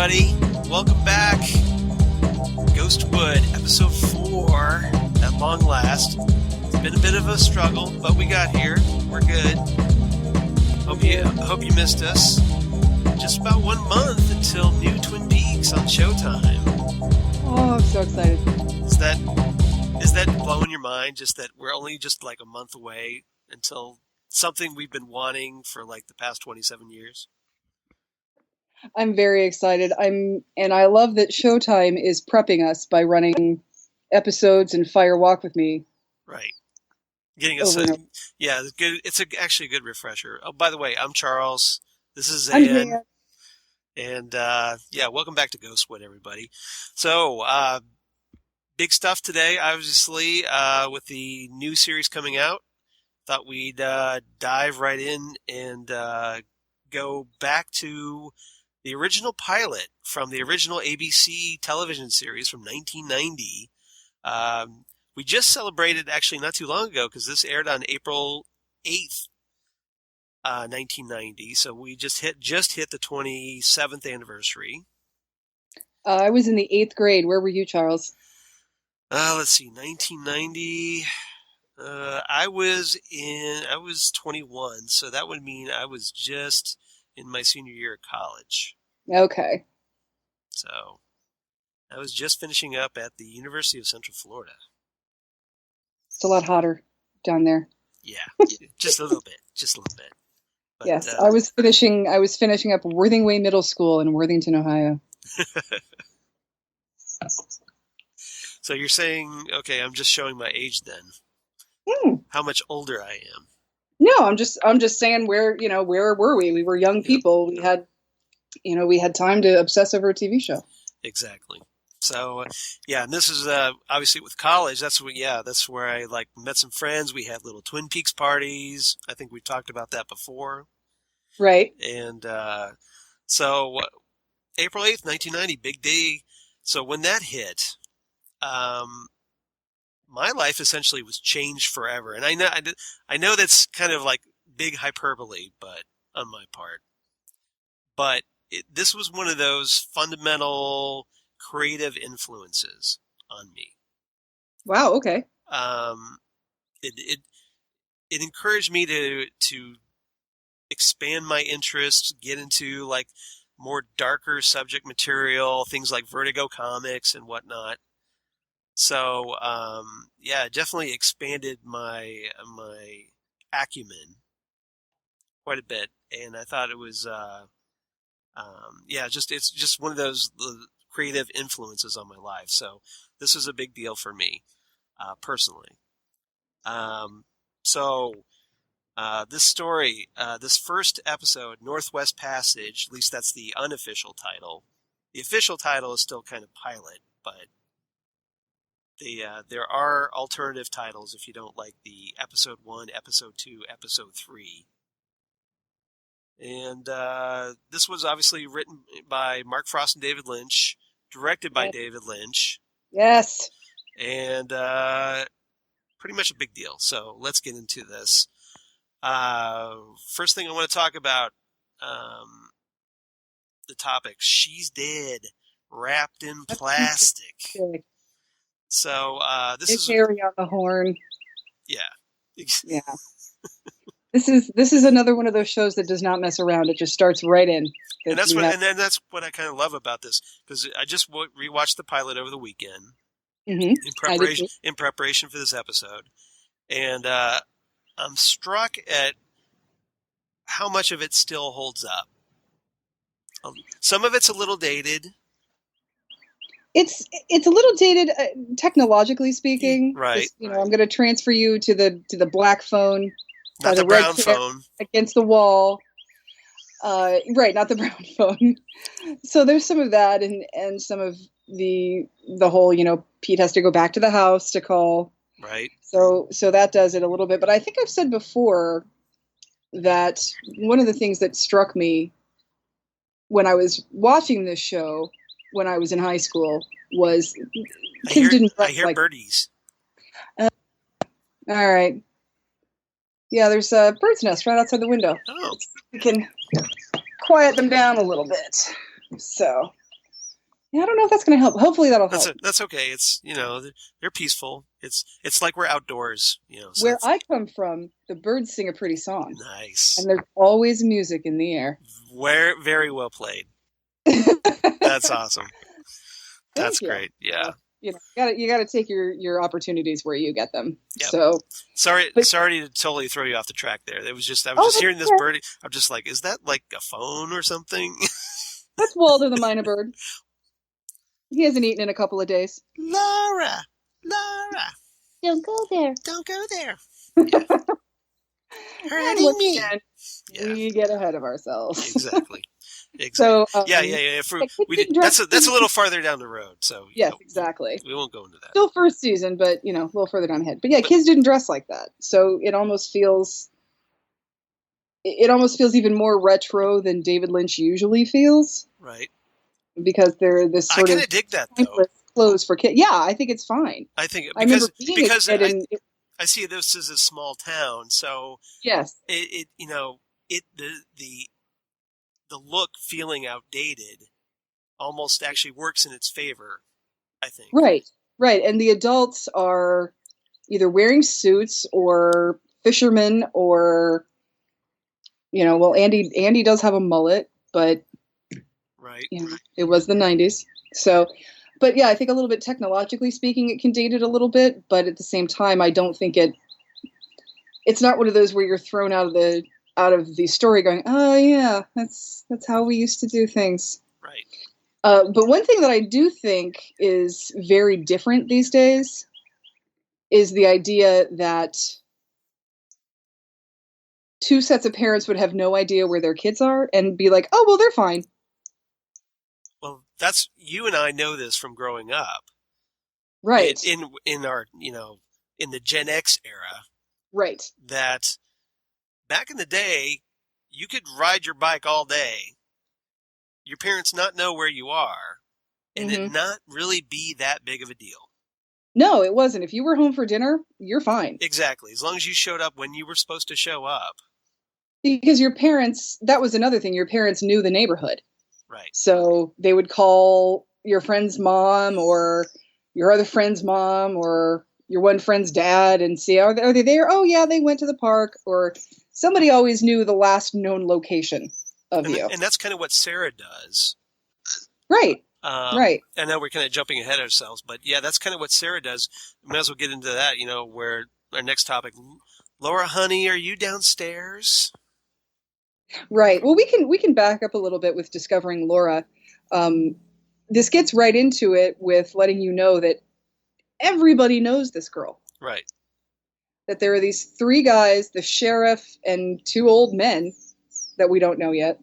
everybody. Welcome back. Ghostwood, episode 4, at long last. It's been a bit of a struggle, but we got here. We're good. Hope you missed us. Just about 1 month until new Twin Peaks on Showtime. Oh, I'm so excited. Is that blowing your mind, just that we're only just like a month away until something we've been wanting for like the past 27 years? I'm very excited. And I love that Showtime is prepping us by running episodes and Fire Walk with Me. Right. Getting us yeah, it's good. It's actually a good refresher. Oh, by the way, I'm Charles. This is Xan. And yeah, welcome back to Ghostwood, everybody. So, big stuff today, obviously, with the new series coming out. Thought we'd dive right in and go back to the original pilot from the original ABC television series from 1990. We just celebrated, actually not too long ago, because this aired on April 8th, 1990. So we just hit the 27th anniversary. I was in the 8th grade. Where were you, Charles? Let's see, 1990. I was 21, so that would mean I was just in my senior year of college. Okay. So I was just finishing up at the University of Central Florida. It's a lot hotter down there. Yeah, just a little bit. But, yes, I was finishing up Worthing Way Middle School in Worthington, Ohio. So you're saying, okay, I'm just showing my age then. How much older I am. No, I'm just saying where were we? We were young people. We had time to obsess over a TV show. Exactly. So, yeah, and this is obviously with college. That's where I like met some friends. We had little Twin Peaks parties. I think we talked about that before. Right. And so April 8th, 1990, big day. So when that hit, my life essentially was changed forever. And I know that's kind of like big hyperbole, but on my part. But this was one of those fundamental creative influences on me. Wow. Okay. It encouraged me to expand my interests, get into like more darker subject material, things like Vertigo comics and whatnot. So, yeah, it definitely expanded my acumen quite a bit, and I thought it was, it's just one of those creative influences on my life. So this was a big deal for me, personally. This story, this first episode, Northwest Passage, at least that's the unofficial title. The official title is still kind of pilot, but there are alternative titles if you don't like the episode 1, episode 2, episode 3. And this was obviously written by Mark Frost and David Lynch, directed by David Lynch. Yes. And pretty much a big deal. So let's get into this. First thing I want to talk about, the topic, she's dead, wrapped in plastic. So this is Harry on the horn. Yeah. Yeah. This is another one of those shows that does not mess around. It just starts right in. And that's what I kind of love about this, because I just rewatched the pilot over the weekend in preparation for this episode, and I'm struck at how much of it still holds up. Some of it's a little dated. It's a little dated, technologically speaking. Right. I'm going to transfer you to the black phone. Not the brown phone. Against the wall. Right, not the brown phone. So there's some of that, and some of the whole, Pete has to go back to the house to call. Right. So that does it a little bit. But I think I've said before that one of the things that struck me when I was watching this show when I was in high school was kids didn't dress. I hear birdies. All right. Yeah, there's a bird's nest right outside the window. Oh. We can quiet them down a little bit. So, Yeah, I don't know if that's going to help. Hopefully that'll help. That's okay. It's, they're peaceful. It's like we're outdoors, so Where that's I come from, the birds sing a pretty song, nice. and there's always music in the air. Very well played. That's awesome. That's Thank you. great. Yeah. You gotta take your opportunities where you get them. Yep. So, sorry but to totally throw you off the track there. It was just I was oh, just hearing this yeah. birdie. I'm just like, is that like a phone or something? That's Walter the Minor Bird. He hasn't eaten in a couple of days. Laura, Don't go there. don't go there. Yeah. Hurting me. Again, Yeah. we get ahead of ourselves. Exactly. So, yeah. That's a little farther down the road. So yes, exactly. We won't go into that. Still first season, but a little further down ahead. But yeah, kids didn't dress like that, so it almost feels even more retro than David Lynch usually feels. Right. Because they're this sort of dig that though. Clothes for kids. Yeah, I think it's fine. I think because I see this as a small town, so yes, the look feeling outdated almost actually works in its favor, I think. Right, and the adults are either wearing suits or fishermen or well, Andy does have a mullet, but right, it was the 90s, so. But yeah, I think a little bit technologically speaking, it can date it a little bit. But at the same time, I don't think it's not one of those where you're thrown out of the story going, oh yeah, that's how we used to do things. Right. But one thing that I do think is very different these days is the idea that two sets of parents would have no idea where their kids are and be like, oh, well, they're fine. Well, you and I know this from growing up. Right. In our, in the Gen X era. Right. That back in the day, you could ride your bike all day, your parents not know where you are, and it not really be that big of a deal. No, it wasn't. If you were home for dinner, you're fine. Exactly. As long as you showed up when you were supposed to show up. Because your parents, that was another thing, your parents knew the neighborhood. Right. So they would call your friend's mom or your other friend's mom or your one friend's dad and see, are they there? Oh, yeah, they went to the park. Or somebody always knew the last known location of you. And that's kind of what Sarah does. Right. Right. I know we're kind of jumping ahead of ourselves, but yeah, that's kind of what Sarah does. We might as well get into that, where our next topic, Laura, honey, are you downstairs? Right. Well, we can back up a little bit with discovering Laura. This gets right into it with letting you know that everybody knows this girl. Right. That there are these three guys, the sheriff and two old men that we don't know yet,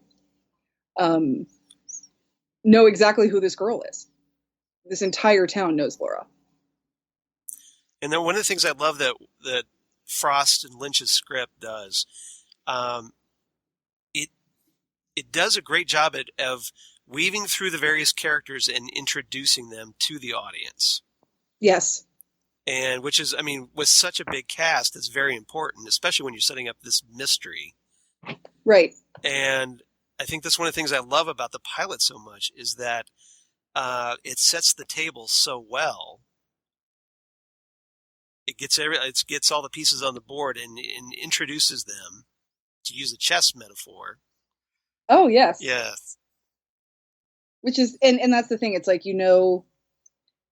know exactly who this girl is. This entire town knows Laura. And then one of the things I love that Frost and Lynch's script does, it does a great job of weaving through the various characters and introducing them to the audience. Yes. And which is, with such a big cast, it's very important, especially when you're setting up this mystery. Right. And I think that's one of the things I love about the pilot so much is that it sets the table so well. It gets all the pieces on the board and introduces them, to use a chess metaphor. Oh, yes. Yes. Which is, and that's the thing. It's like, a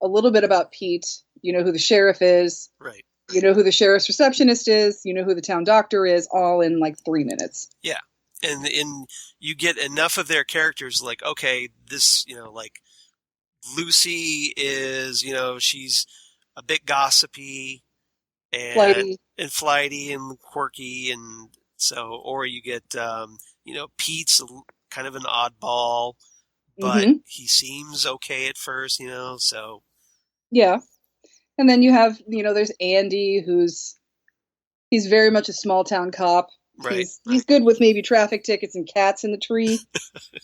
little bit about Pete. You know who the sheriff is. Right. You know who the sheriff's receptionist is. You know who the town doctor is, all in like 3 minutes. Yeah. And you get enough of their characters, like, okay, this, like Lucy is, she's a bit gossipy and flighty and quirky. And so, or you get, Pete's kind of an oddball, but he seems okay at first, so. Yeah. And then you have, there's Andy, he's very much a small town cop. Right. He's good with maybe traffic tickets and cats in the tree,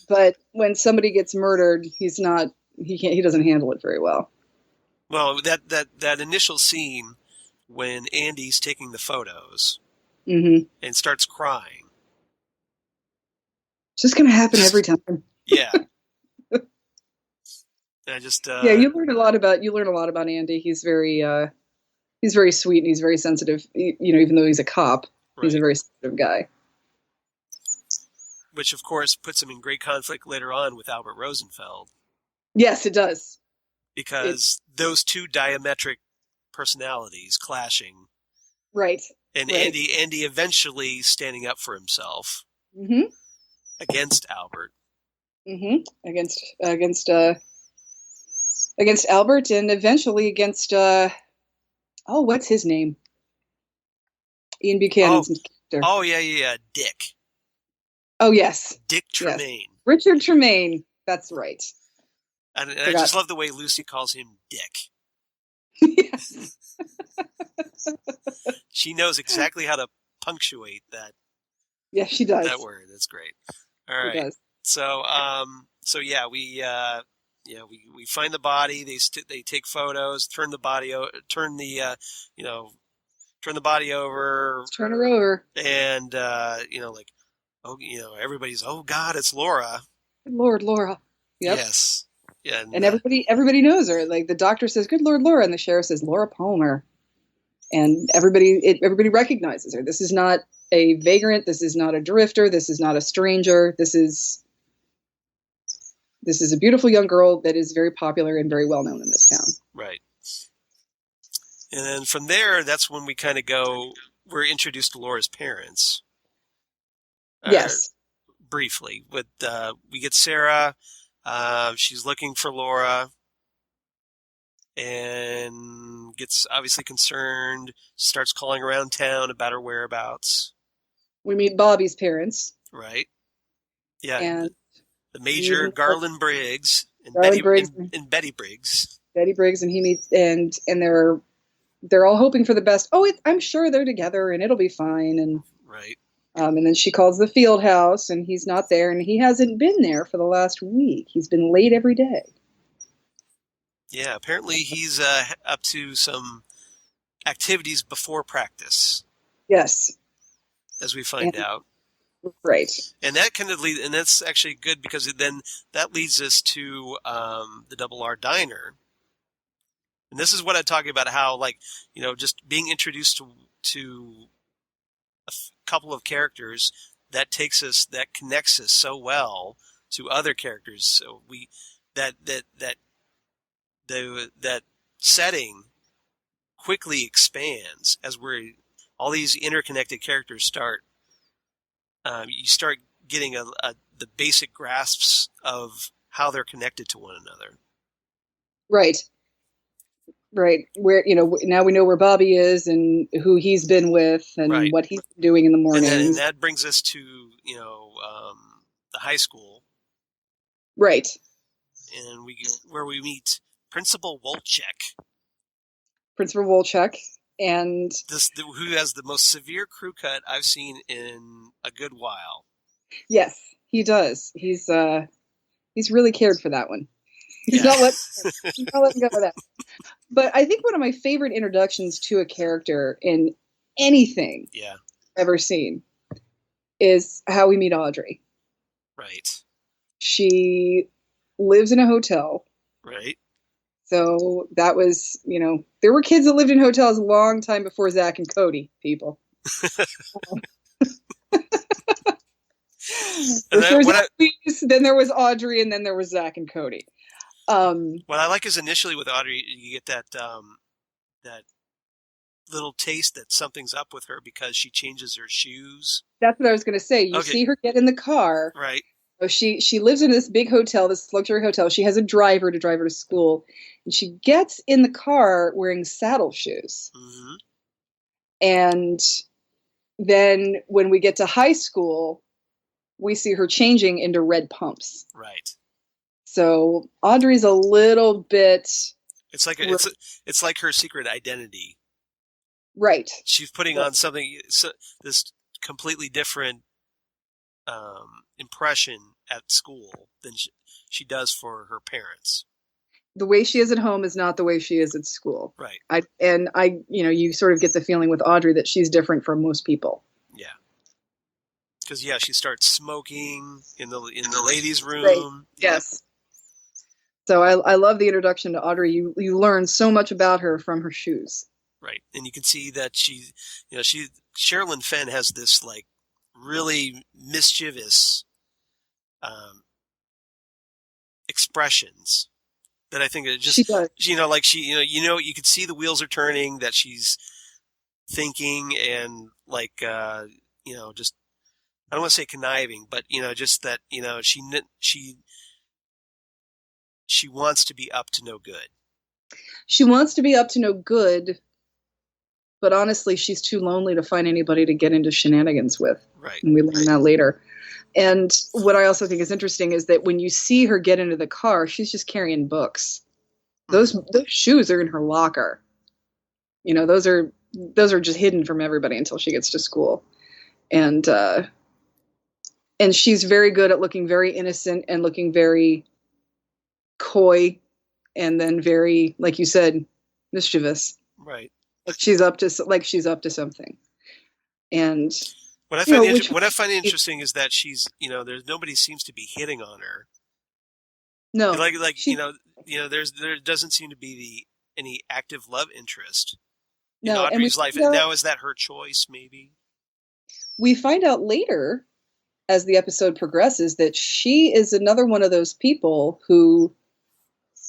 but when somebody gets murdered, he doesn't handle it very well. Well, that initial scene when Andy's taking the photos and starts crying. It's just going to happen every time. Yeah. And I just Yeah, you learn a lot about Andy. He's very sweet and he's very sensitive. Even though he's a cop, he's a right. very sensitive guy. Which of course puts him in great conflict later on with Albert Rosenfeld. Yes, it does. Because those two diametric personalities clashing. Right. And right. Andy eventually standing up for himself against Albert. Against Albert, and eventually against what's his name? Ian Buchanan's character. Oh yeah, Dick. Oh yes, Dick Tremaine. Yes. Richard Tremaine. That's right. And I just love the way Lucy calls him Dick. Yes. She knows exactly how to punctuate that. Yeah, she does. That word. That's great. All right. She does. So yeah, we find the body. They take photos, turn the body over. Turn her over. And everybody's, oh God, it's Laura. Good Lord, Laura. Yep. Yes. Yeah. And everybody knows her. Like the doctor says, "Good Lord, Laura," and the sheriff says, "Laura Palmer," and everybody recognizes her. This is not a vagrant. This is not a drifter. This is not a stranger. This is a beautiful young girl that is very popular and very well known in this town. Right. And then from there, that's when we kind of we're introduced to Laura's parents. Yes. Briefly. We get Sarah. She's looking for Laura and gets obviously concerned, starts calling around town about her whereabouts. We meet Bobby's parents. Right. Yeah. And the Major Garland Briggs and Betty Briggs. Betty Briggs, and he meets and they're all hoping for the best. Oh, I'm sure they're together and it'll be fine. And right. And then she calls the field house and he's not there, and he hasn't been there for the last week. He's been late every day. Yeah, apparently he's up to some activities before practice. Yes. As we find out. Right. And that kind of and that's actually good because then that leads us to the Double R Diner. And this is what I'm talking about, how just being introduced to a couple of characters that connects us so well to other characters. So that setting quickly expands as all these interconnected characters start. You start getting the basic grasps of how they're connected to one another. Right. Right. Where, now we know where Bobby is and who he's been with and what he's doing in the morning. And that brings us to, the high school. Right. And where we meet Principal Wolchek. And who has the most severe crew cut I've seen in a good while. Yes, he does. He's really cared for that one. He's not letting go of that. But I think one of my favorite introductions to a character in anything ever seen is how we meet Audrey. Right. She lives in a hotel. Right. So that was, there were kids that lived in hotels a long time before Zach and Cody, people. Then there was Audrey, and then there was Zach and Cody. What I like is initially with Audrey, you get that little taste that something's up with her because she changes her shoes. That's what I was going to say. You see her get in the car. Right. So she lives in this big hotel, this luxury hotel. She has a driver to drive her to school. And she gets in the car wearing saddle shoes. Mm-hmm. And then when we get to high school, we see her changing into red pumps. Right. So Audrey's a little bit. It's like it's like her secret identity. Right. She's putting on something, this completely different impression at school than she does for her parents. The way she is at home is not the way she is at school. Right. You sort of get the feeling with Audrey that she's different from most people. Yeah. Because she starts smoking in the ladies' room. Right. Yes. So I love the introduction to Audrey. You learn so much about her from her shoes. Right. And you can see that Sherilyn Fenn has this like really mischievous um, expressions that I think it She just, does. like you could see the wheels are turning, that she's thinking and like, just, I don't want to say conniving, but, just that, she wants to be up to no good. She wants to be up to no good, but honestly, she's too lonely to find anybody to get into shenanigans with. Right. And we learn that later. And what I also think is interesting is that when you see her get into the car, she's just carrying books. Those shoes are in her locker. Those are just hidden from everybody until she gets to school. And she's very good at looking very innocent and looking very coy, and then very, like you said, mischievous. Right. She's up to something. And what I find interesting is that she's, there's nobody seems to be hitting on her. No, there doesn't seem to be any active love interest in no, Audrey's life. And now, is that her choice? Maybe we find out later, as the episode progresses, that she is another one of those people who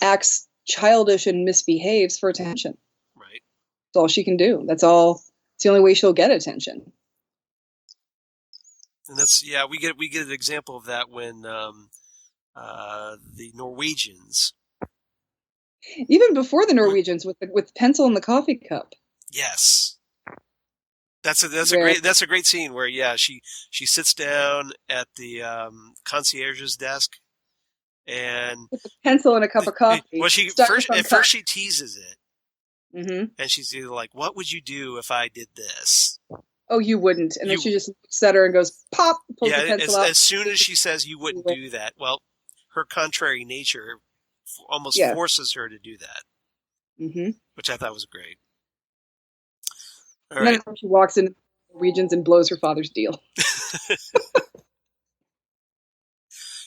acts childish and misbehaves for attention. Right. That's all she can do. It's the only way she'll get attention. And that's, we get an example of that when the Norwegians, even before the Norwegians, with the pencil in the coffee cup. Yes. That's a great scene where she sits down at the concierge's desk and with a pencil and a cup of coffee. Well, first she teases it, and she's either like, "What would you do if I did this?" Oh, you wouldn't. And then she just looks at her and goes, "Pop!" Pulls the pencil out. As soon as she says you wouldn't do that, well, her contrary nature almost forces her to do that, which I thought was great. And then she walks into the Norwegians and blows her father's deal.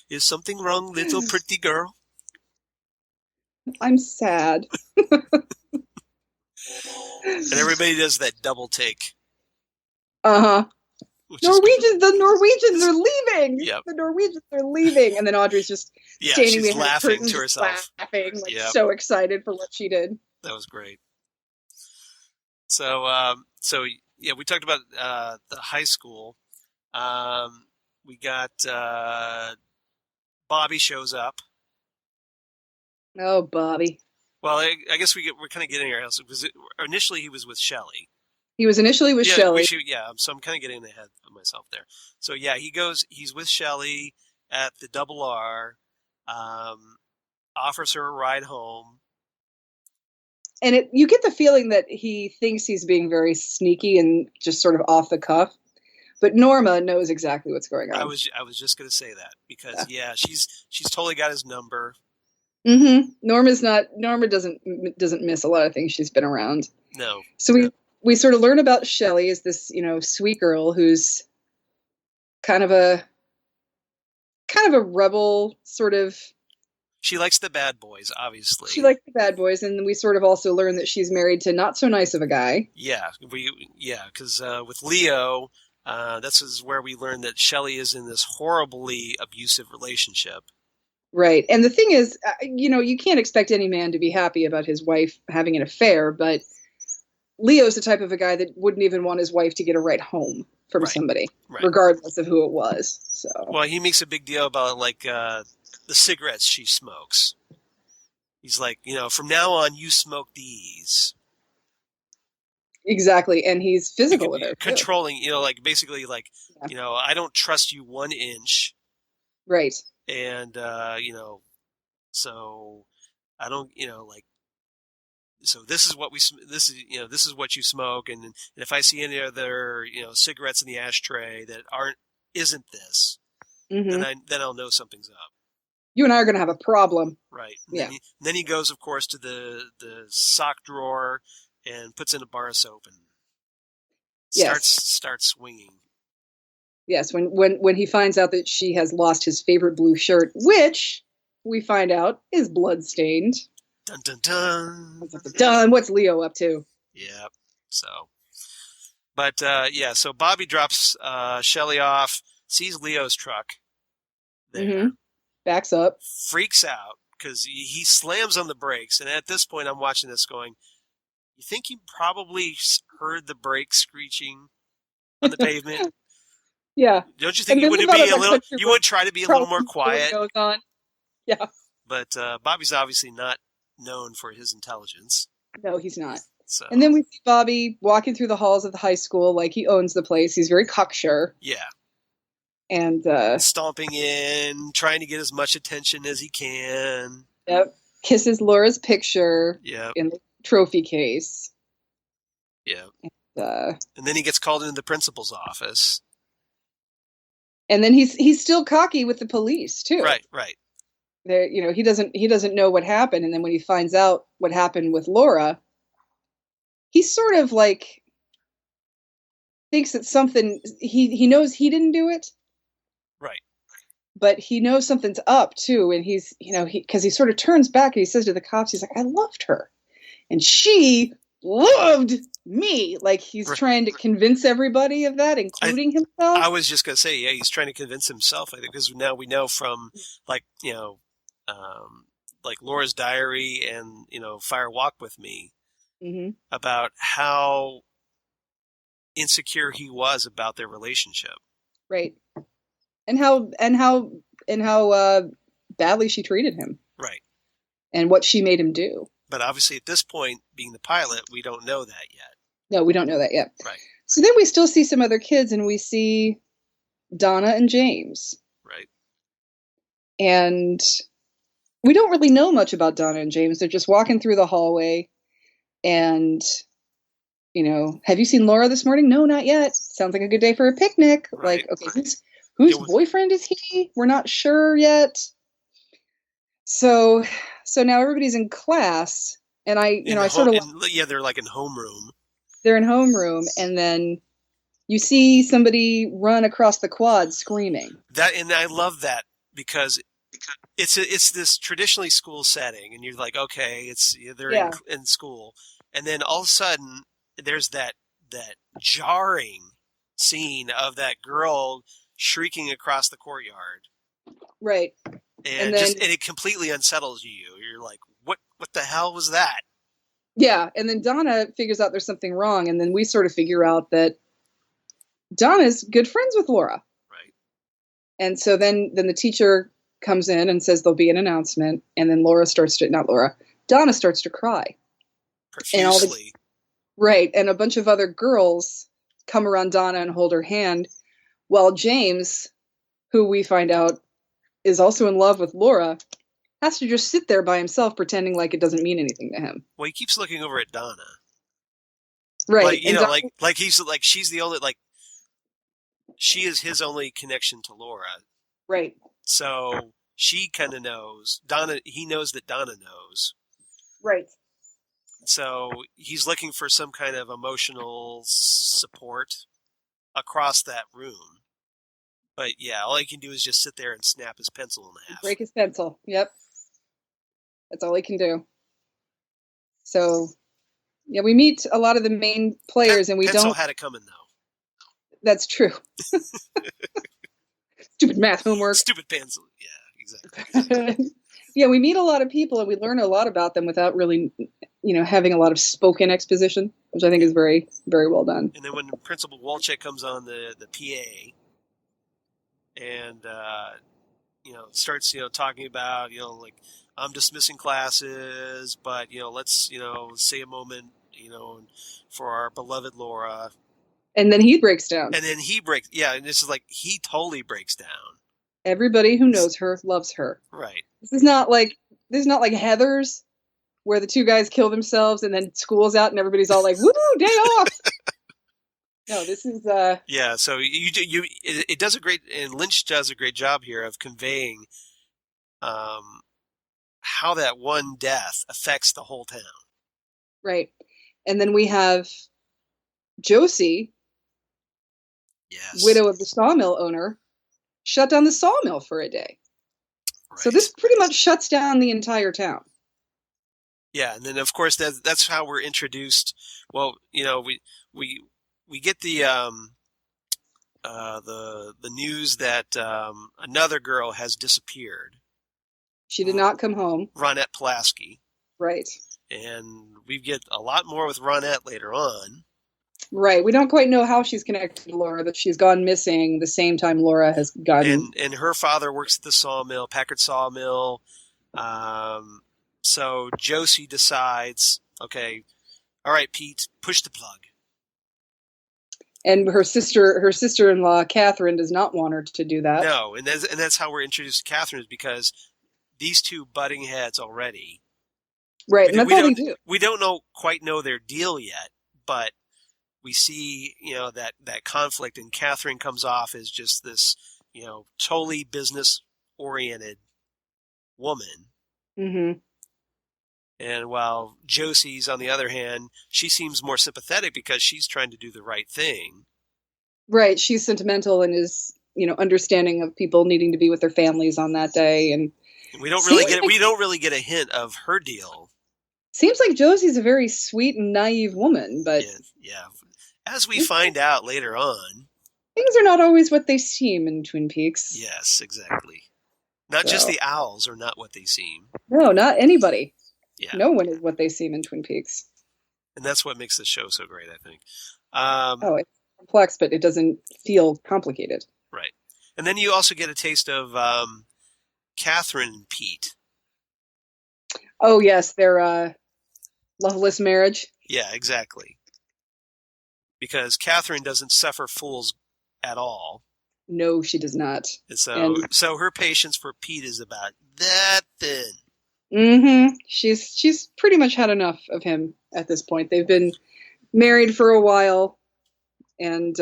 Is something wrong, little pretty girl? I'm sad. And everybody does that double take. The Norwegians are leaving. Yep. The Norwegians are leaving. And then Audrey's just standing behind laughing curtains, to herself, laughing, so excited for what she did. That was great. So, we talked about the high school. We got Bobby shows up. Oh, Bobby. Well, I guess we're kind of getting our house because initially he was with Shelley. He was initially with Shelley. So I'm kind of getting ahead of myself there. So he's with Shelley at the Double R, offers her a ride home. And you get the feeling that he thinks he's being very sneaky and just sort of off the cuff. But Norma knows exactly what's going on. I was just going to say that because she's totally got his number. Norma doesn't miss a lot of things. She's been around. No. So we sort of learn about Shelley as this, sweet girl who's kind of a rebel sort of. She likes the bad boys, obviously. She likes the bad boys, and we sort of also learn that she's married to not so nice of a guy. Yeah, because with Leo, that's where we learn that Shelley is in this horribly abusive relationship. Right, and the thing is, you can't expect any man to be happy about his wife having an affair, but Leo's the type of a guy that wouldn't even want his wife to get a ride home from somebody, regardless of who it was. So, well, he makes a big deal about the cigarettes she smokes. He's like, from now on, you smoke these. Exactly, and he's physical with her, controlling. Basically, I don't trust you 1 inch. Right. And so I don't, so this is what this is what you smoke, and if I see any other, cigarettes in the ashtray that isn't this, then I'll know something's up. You and I are going to have a problem. Right. And then he goes, of course, to the sock drawer and puts in a bar of soap and starts swinging. Yes, when he finds out that she has lost his favorite blue shirt, which we find out, is bloodstained. Dun dun dun. Done. What's Leo up to? Yeah. So, but yeah. So Bobby drops Shelly off, sees Leo's truck there, Mm-hmm. Backs up, freaks out because he slams on the brakes, and at this point, I'm watching this going, you think he probably heard the brakes screeching on the pavement? Yeah. Don't you think you wouldn't be a little? You would try to be a little more quiet. Goes on. Yeah. But Bobby's obviously not known for his intelligence. No, he's not. So. And then we see Bobby walking through the halls of the high school like he owns the place. He's very cocksure. Yeah. And stomping in, trying to get as much attention as he can. Yep. Kisses Laura's picture yep. in the trophy case. Yeah. And then he gets called into the principal's office. And then he's still cocky with the police too. Right. There, he doesn't know what happened, and then when he finds out what happened with Laura, he's sort of like thinks that something he knows he didn't do it. Right. But he knows something's up too, and he's because he sort of turns back and he says to the cops, he's like, I loved her, and she loved me. Like he's trying to convince everybody of that, including himself. I was just gonna say, yeah, he's trying to convince himself. I think because now we know from like Laura's diary and Fire Walk with Me about how insecure he was about their relationship. Right. And how badly she treated him. Right. And what she made him do. But obviously at this point, being the pilot, we don't know that yet. No, we don't know that yet. Right. So then we still see some other kids, and we see Donna and James. Right. And we don't really know much about Donna and James. They're just walking through the hallway, and have you seen Laura this morning? No, not yet. Sounds like a good day for a picnic. Right. Like, okay, whose boyfriend is he? We're not sure yet. So now everybody's in class, and they're like in homeroom. They're in homeroom, and then you see somebody run across the quad screaming. And I love that because it's this traditionally school setting, and you're like, okay, they're in school, and then all of a sudden there's that jarring scene of that girl shrieking across the courtyard. Right. And it completely unsettles you. You're like, what the hell was that? Yeah, and then Donna figures out there's something wrong, and then we sort of figure out that Donna's good friends with Laura. Right. And so then the teacher comes in and says there'll be an announcement, and then Donna starts to cry. Profusely. Right, and a bunch of other girls come around Donna and hold her hand, while James, who we find out is also in love with Laura, has to just sit there by himself pretending like it doesn't mean anything to him. Well, he keeps looking over at Donna. Right. Like he's like she's the only she is his only connection to Laura. Right. So she kind of knows. He knows that Donna knows. Right. So he's looking for some kind of emotional support across that room. But yeah, all he can do is just sit there and snap his pencil in half. Break his pencil. Yep. That's all he can do. So, yeah, we meet a lot of the main players, and we pencil don't. Had it coming though. That's true. Stupid math homework. Stupid pencil. Yeah, exactly. Yeah, we meet a lot of people, and we learn a lot about them without really, having a lot of spoken exposition, which I think is very, very well done. And then when Principal Walchek comes on the PA. And, starts, talking about, like, I'm dismissing classes, but, let's, say a moment, for our beloved Laura. And then he breaks down. And this is like, he totally breaks down. Everybody who knows her loves her. Right. This is not like Heather's, where the two guys kill themselves and then school's out and everybody's all like, woo, day off. No, this is yeah. So it does and Lynch does a great job here of conveying how that one death affects the whole town. Right, and then we have Josie, yes, widow of the sawmill owner, shut down the sawmill for a day. So Right. this pretty much shuts down the entire town. Yeah, and then of course that's how we're introduced. Well, we we get the news that another girl has disappeared. She did not come home. Ronette Pulaski. Right. And we get a lot more with Ronette later on. Right. We don't quite know how she's connected to Laura, but she's gone missing the same time Laura has gone. And her father works at the sawmill, Packard Sawmill. So Josie decides, okay, all right, Pete, push the plug. And her sister-in-law, Catherine, does not want her to do that. No, and that's how we're introduced to Catherine, is because these two butting heads already. Right, and that's all they do. We don't quite know their deal yet, but we see, that conflict, and Catherine comes off as just this, totally business-oriented woman. Mm-hmm. And while Josie's, on the other hand, she seems more sympathetic because she's trying to do the right thing. Right. She's sentimental and is, understanding of people needing to be with their families on that day. And we don't really get a hint of her deal. Seems like Josie's a very sweet and naive woman, but yeah. As we find out later on, things are not always what they seem in Twin Peaks. Yes, exactly. Not just the owls are not what they seem. No, not anybody. Yeah. No one is what they seem in Twin Peaks. And that's what makes the show so great, I think. It's complex, but it doesn't feel complicated. Right. And then you also get a taste of Catherine and Pete. Oh, yes, their loveless marriage. Yeah, exactly. Because Catherine doesn't suffer fools at all. No, she does not. And so her patience for Pete is about that thin. Mm-hmm. She's pretty much had enough of him at this point. They've been married for a while, and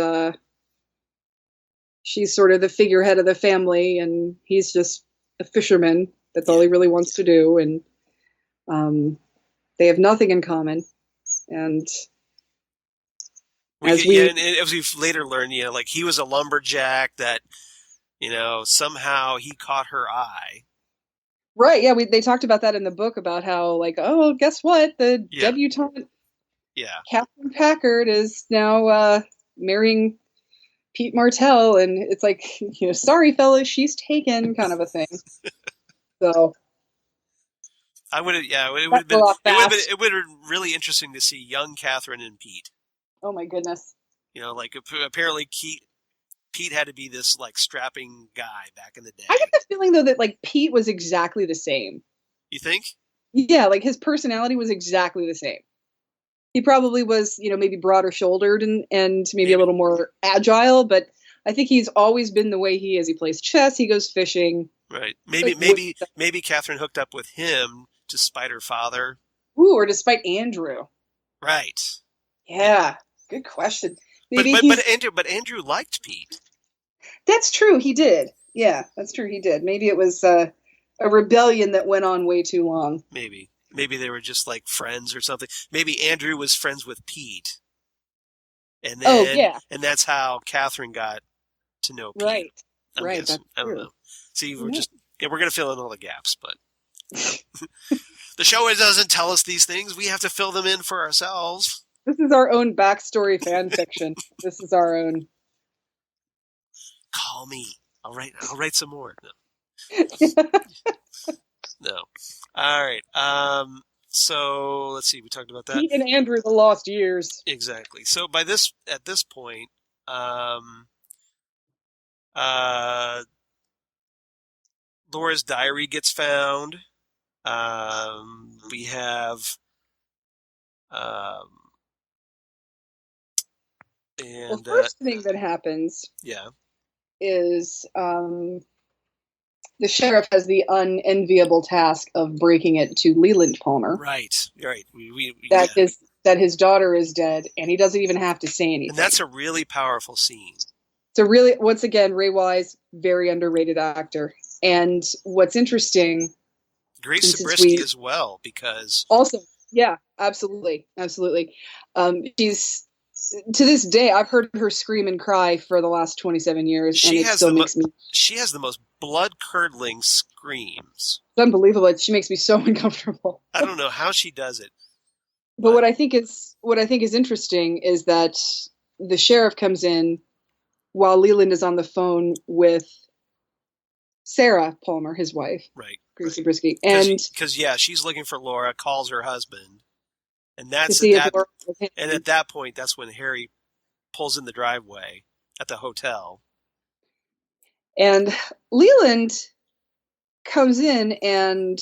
she's sort of the figurehead of the family, and he's just a fisherman. That's all he really wants to do, and they have nothing in common. And as we later learn, like he was a lumberjack that, somehow he caught her eye. Right, yeah, they talked about that in the book, about how, like, oh, guess what? The debutante, Catherine Packard, is now marrying Pete Martell, and it's like, sorry, fellas, she's taken, kind of a thing. So it would have been really interesting to see young Catherine and Pete. Oh my goodness! Like apparently Pete had to be this like strapping guy back in the day. I get the feeling though that like Pete was exactly the same. You think? Yeah, like his personality was exactly the same. He probably was, maybe broader shouldered and maybe a little more agile, but I think he's always been the way he is. He plays chess, he goes fishing. Right. Maybe Catherine hooked up with him to spite her father. Ooh, or to spite Andrew. Right. Yeah. Good question. But Andrew liked Pete. That's true. He did. Yeah, that's true. He did. Maybe it was a rebellion that went on way too long. Maybe they were just like friends or something. Maybe Andrew was friends with Pete, and then and that's how Catherine got to know Pete. Right. I'm right. Guessing. I don't know. See, we're gonna fill in all the gaps, but the show doesn't tell us these things. We have to fill them in for ourselves. This is our own backstory fan fiction. This is our own. Call me. I'll write some more. No. No. All right. So let's see. We talked about that. Pete and Andrew, the lost years. Exactly. So at this point, Laura's diary gets found. We have. The first thing that happens is the sheriff has the unenviable task of breaking it to Leland Palmer. Right. That his daughter is dead, and he doesn't even have to say anything. And that's a really powerful scene. So really, once again, Ray Wise, very underrated actor. And what's interesting... Grace Zabriskie as well, because... Also, yeah, absolutely. She's... To this day, I've heard her scream and cry for the last 27 years, and it still makes me... She has the most blood-curdling screams. It's unbelievable. She makes me so uncomfortable. I don't know how she does it. But what I think is interesting is that the sheriff comes in while Leland is on the phone with Sarah Palmer, his wife. Right. Gracie Brisky. And because she's looking for Laura, calls her husband. And at that point, that's when Harry pulls in the driveway at the hotel. And Leland comes in, and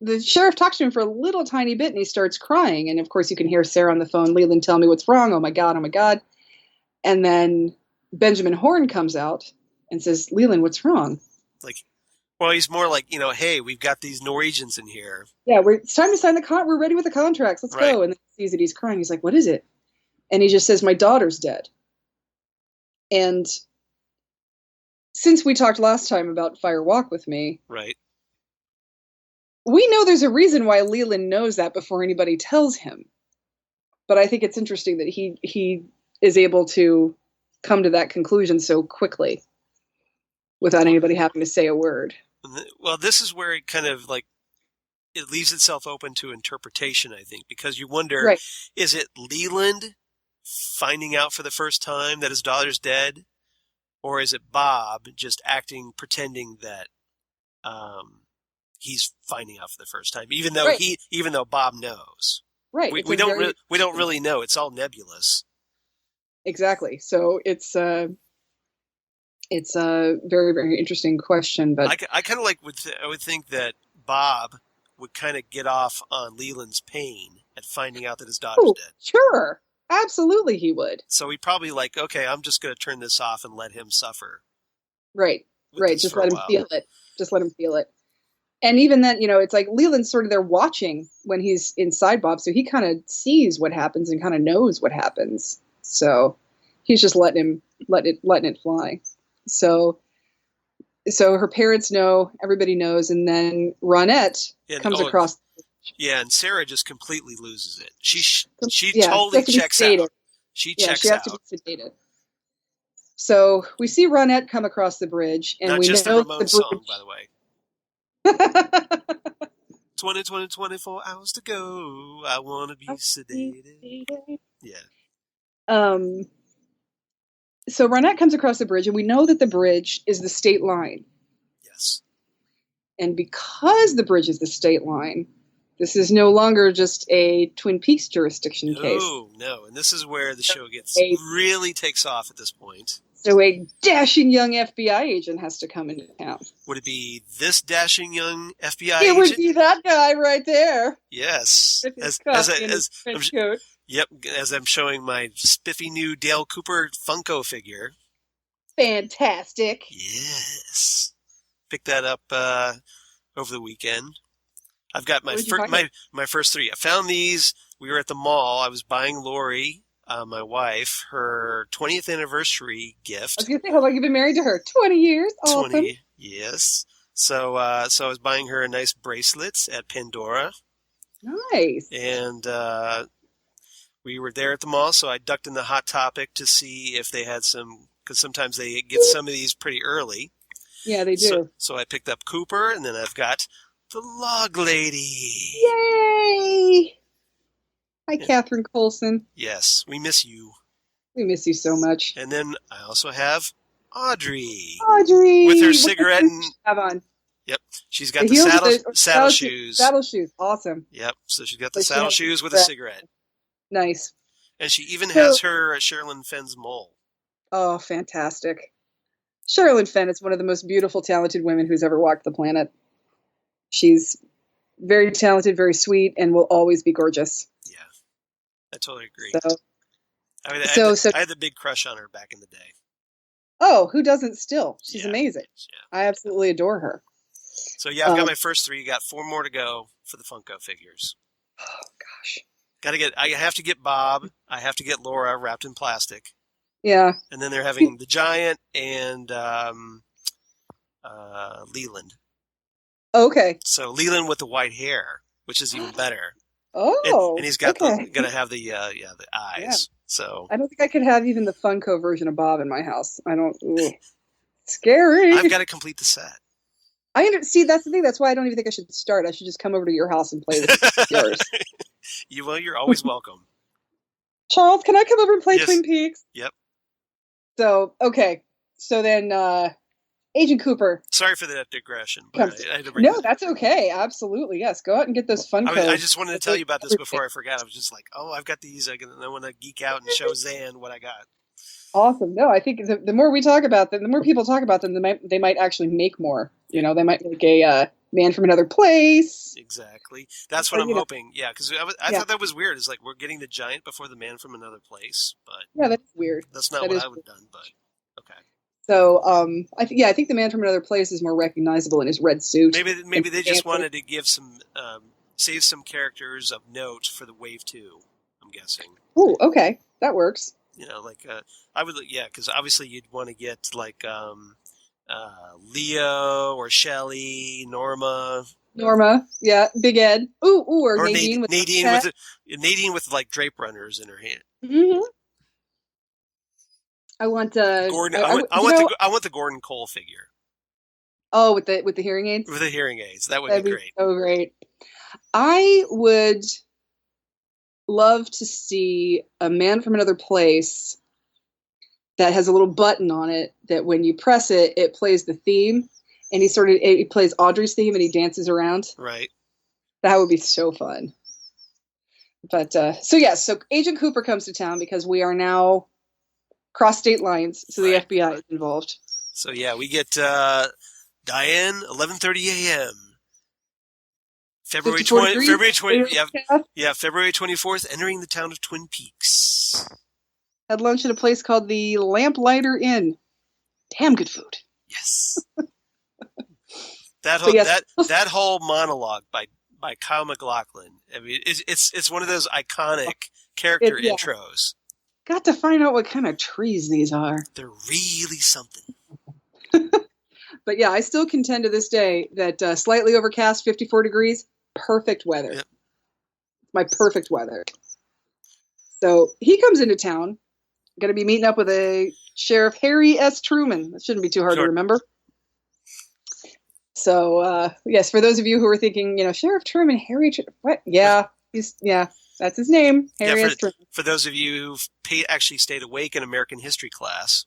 the sheriff talks to him for a little tiny bit, and he starts crying. And of course, you can hear Sarah on the phone, Leland, tell me what's wrong. Oh my God, oh my God. And then Benjamin Horne comes out and says, Leland, what's wrong? Well, he's more like, hey, we've got these Norwegians in here. Yeah, it's time to sign the we're ready with the contracts. Let's go. And then he sees that he's crying. He's like, what is it? And he just says, my daughter's dead. And since we talked last time about Fire Walk with Me, right, we know there's a reason why Leland knows that before anybody tells him. But I think it's interesting that he is able to come to that conclusion so quickly without anybody having to say a word. Well, this is where it kind of it leaves itself open to interpretation, I think, because you wonder, is it Leland finding out for the first time that his daughter's dead? Or is it Bob just pretending that he's finding out for the first time, even though Bob knows? Right. We don't really know. It's all nebulous. Exactly. So it's a very, very interesting question. But I kind of I would think that Bob would kind of get off on Leland's pain at finding out that his daughter's dead. Sure. Absolutely, he would. So he probably okay, I'm just going to turn this off and let him suffer. Right. Just let him feel it. Just let him feel it. And even then, it's like Leland's sort of there watching when he's inside Bob, so he kind of sees what happens and kind of knows what happens. So he's just letting it fly. So her parents know, everybody knows, and then Ronette comes across. Yeah, and Sarah just completely loses it. She totally checks out. She checks out. She has to be sedated. So we see Ronette come across the bridge, and Not we just know the Ramones song, by the way. 24 hours to go. I want to be sedated. Yeah. So Ronette comes across the bridge, and we know that the bridge is the state line. Yes. And because the bridge is the state line, this is no longer just a Twin Peaks jurisdiction case. No. And this is where the show really takes off at this point. So a dashing young FBI agent has to come into town. Would it be this dashing young FBI agent? It would be that guy right there. Yes. Yep, as I'm showing my spiffy new Dale Cooper Funko figure. Fantastic. Yes. Picked that up over the weekend. I've got my first three. I found these. We were at the mall. I was buying Lori, my wife, her 20th anniversary gift. I was going to say, how long have you been married to her? 20 years. Awesome. 20, yes. So I was buying her a nice bracelets at Pandora. Nice. And we were there at the mall, so I ducked in the Hot Topic to see if they had some, because sometimes they get some of these pretty early. Yeah, they do. So I picked up Cooper, and then I've got the Log Lady. Yay! Hi, Catherine Coulson. Yes, we miss you. We miss you so much. And then I also have Audrey. With her cigarette and... have on. Yep, she's got the saddle shoes. Saddle shoes, awesome. Yep, so she's got the saddle shoes with a cigarette. Nice. And she even has her Sherilyn Fenn's mole. Oh, fantastic. Sherilyn Fenn is one of the most beautiful, talented women who's ever walked the planet. She's very talented, very sweet, and will always be gorgeous. Yeah, I totally agree. I had the big crush on her back in the day. Oh, who doesn't still? She's amazing. Yeah. I absolutely adore her. So yeah, I've got my first three. Got 4 more to go for the Funko figures. Oh gosh. I have to get Bob. I have to get Laura wrapped in plastic. Yeah. And then they're having the Giant and Leland. Okay. So Leland with the white hair, which is even better. Oh. And he's got gonna have the eyes. Yeah. So I don't think I could have even the Funko version of Bob in my house. I don't. Scary. I've got to complete the set. See, that's the thing. That's why I don't even think I should start. I should just come over to your house and play with yours. You're always welcome. Charles, can I come over and play Yes. Twin Peaks? Yep. So, okay. So then, Agent Cooper. Sorry for that digression, but I had to bring No, that's okay. Absolutely. Yes. Go out and get those Funko. I just wanted to tell you about this before I forgot. I was just like, oh, I've got these. I want to geek out and show Xan what I got. Awesome. No, I think the more we talk about them, the more people talk about them, they might actually make more. You know, they might make a Man from Another Place. Exactly. That's what I'm hoping. Yeah, because I thought that was weird. It's like we're getting the giant before the Man from Another Place, but yeah, that's weird. That's not what I would have done. But okay. So, I think the Man from Another Place is more recognizable in his red suit. Maybe they just wanted to give save some characters of note for the Wave 2. I'm guessing. Oh, okay, that works. You know, like I would, because obviously you'd want to get like Leo or Shelley, Norma, yeah, Big Ed, or Nadine Nadine with like drape runners in her hand. Mm-hmm. I want Gordon. I want the Gordon Cole figure. Oh, with the hearing aids. With the hearing aids, that'd be great. So great. I would love to see a Man from Another Place that has a little button on it that when you press it, it plays the theme, and he plays Audrey's theme and he dances around. Right. That would be so fun. But so Agent Cooper comes to town because we are now cross state lines, so the FBI is involved. So yeah, we get Diane, 11:30 a.m. February 24th, entering the town of Twin Peaks. Had lunch at a place called the Lamplighter Inn. Damn good food. Yes. That whole monologue by Kyle MacLachlan. I mean, it's one of those iconic character intros. Got to find out what kind of trees these are. They're really something. But yeah, I still contend to this day that slightly overcast, 54 degrees, perfect weather. Yep. My perfect weather. So he comes into town. Going to be meeting up with a Sheriff Harry S. Truman. That shouldn't be too hard to remember. So, yes, for those of you who are thinking, Sheriff Truman, what? Yeah, that's his name, Harry S. Truman. For those of you who've actually stayed awake in American history class.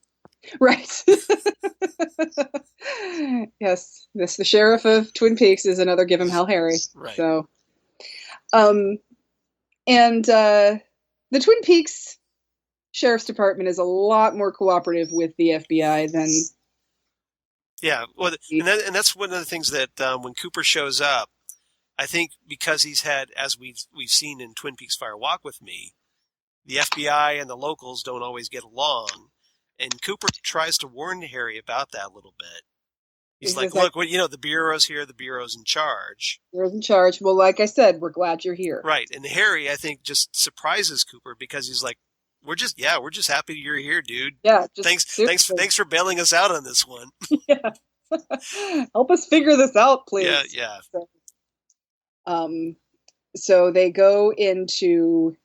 Right. Yes, the Sheriff of Twin Peaks is another Give Him Hell Harry. Right. So, and the Twin Peaks Sheriff's Department is a lot more cooperative with the FBI than. Yeah, well, and that's one of the things that when Cooper shows up, I think because he's had, as we've seen in Twin Peaks Fire Walk with Me, the FBI and the locals don't always get along, and Cooper tries to warn Harry about that a little bit. He's like, look, the Bureau's here, the Bureau's in charge. Bureau's in charge. Well, like I said, we're glad you're here. Right, and Harry, I think, just surprises Cooper because he's like, we're just happy you're here, dude. Yeah. Thanks for bailing us out on this one. Yeah. Help us figure this out, please. Yeah. So they go in to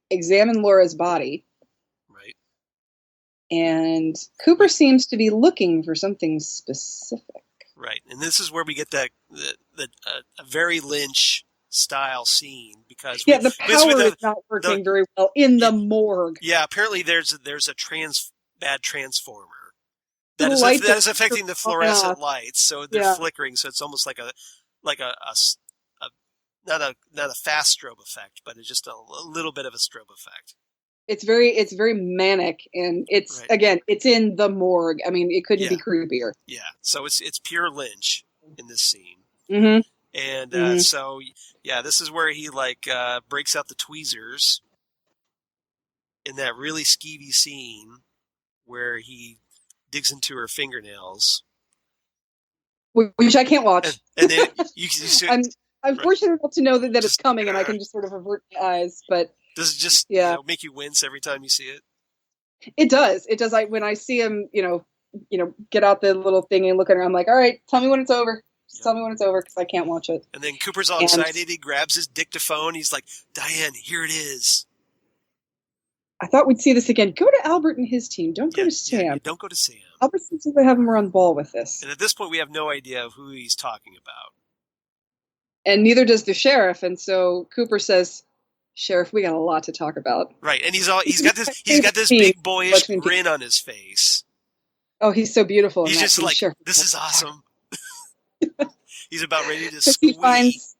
examine Laura's body. Right. And Cooper seems to be looking for something specific. Right. And this is where we get that a very Lynch style scene because the power is not working very well in the morgue. Yeah, apparently there's a bad transformer that is affecting the fluorescent lights, so they're flickering. So it's almost like a not a fast strobe effect, but it's just a little bit of a strobe effect. It's very manic, and it's again, it's in the morgue. I mean, it couldn't be creepier. Yeah, so it's pure Lynch in this scene. Mm-hmm. And so, this is where he breaks out the tweezers in that really skeevy scene where he digs into her fingernails, which I can't watch. And then you see, I'm fortunate enough to know that it's coming, and I can just sort of avert my eyes. But does it just make you wince every time you see it? It does. It does. When I see him, get out the little thing and look at her, I'm like, all right, tell me when it's over. Just tell me when it's over because I can't watch it. And then Cooper's all excited. He grabs his dictaphone. He's like, Diane, here it is. I thought we'd see this again. Go to Albert and his team. Don't go to Yeah, Sam. don't go to Sam. Albert seems to have him run ball with this. And at this point, we have no idea of who he's talking about. And neither does the sheriff. And so Cooper says, "Sheriff, we got a lot to talk about." Right, and he's got this big boyish grin on his face. Oh, he's so beautiful. He's just like, Sheriff, this is awesome. He's about ready to squeeze.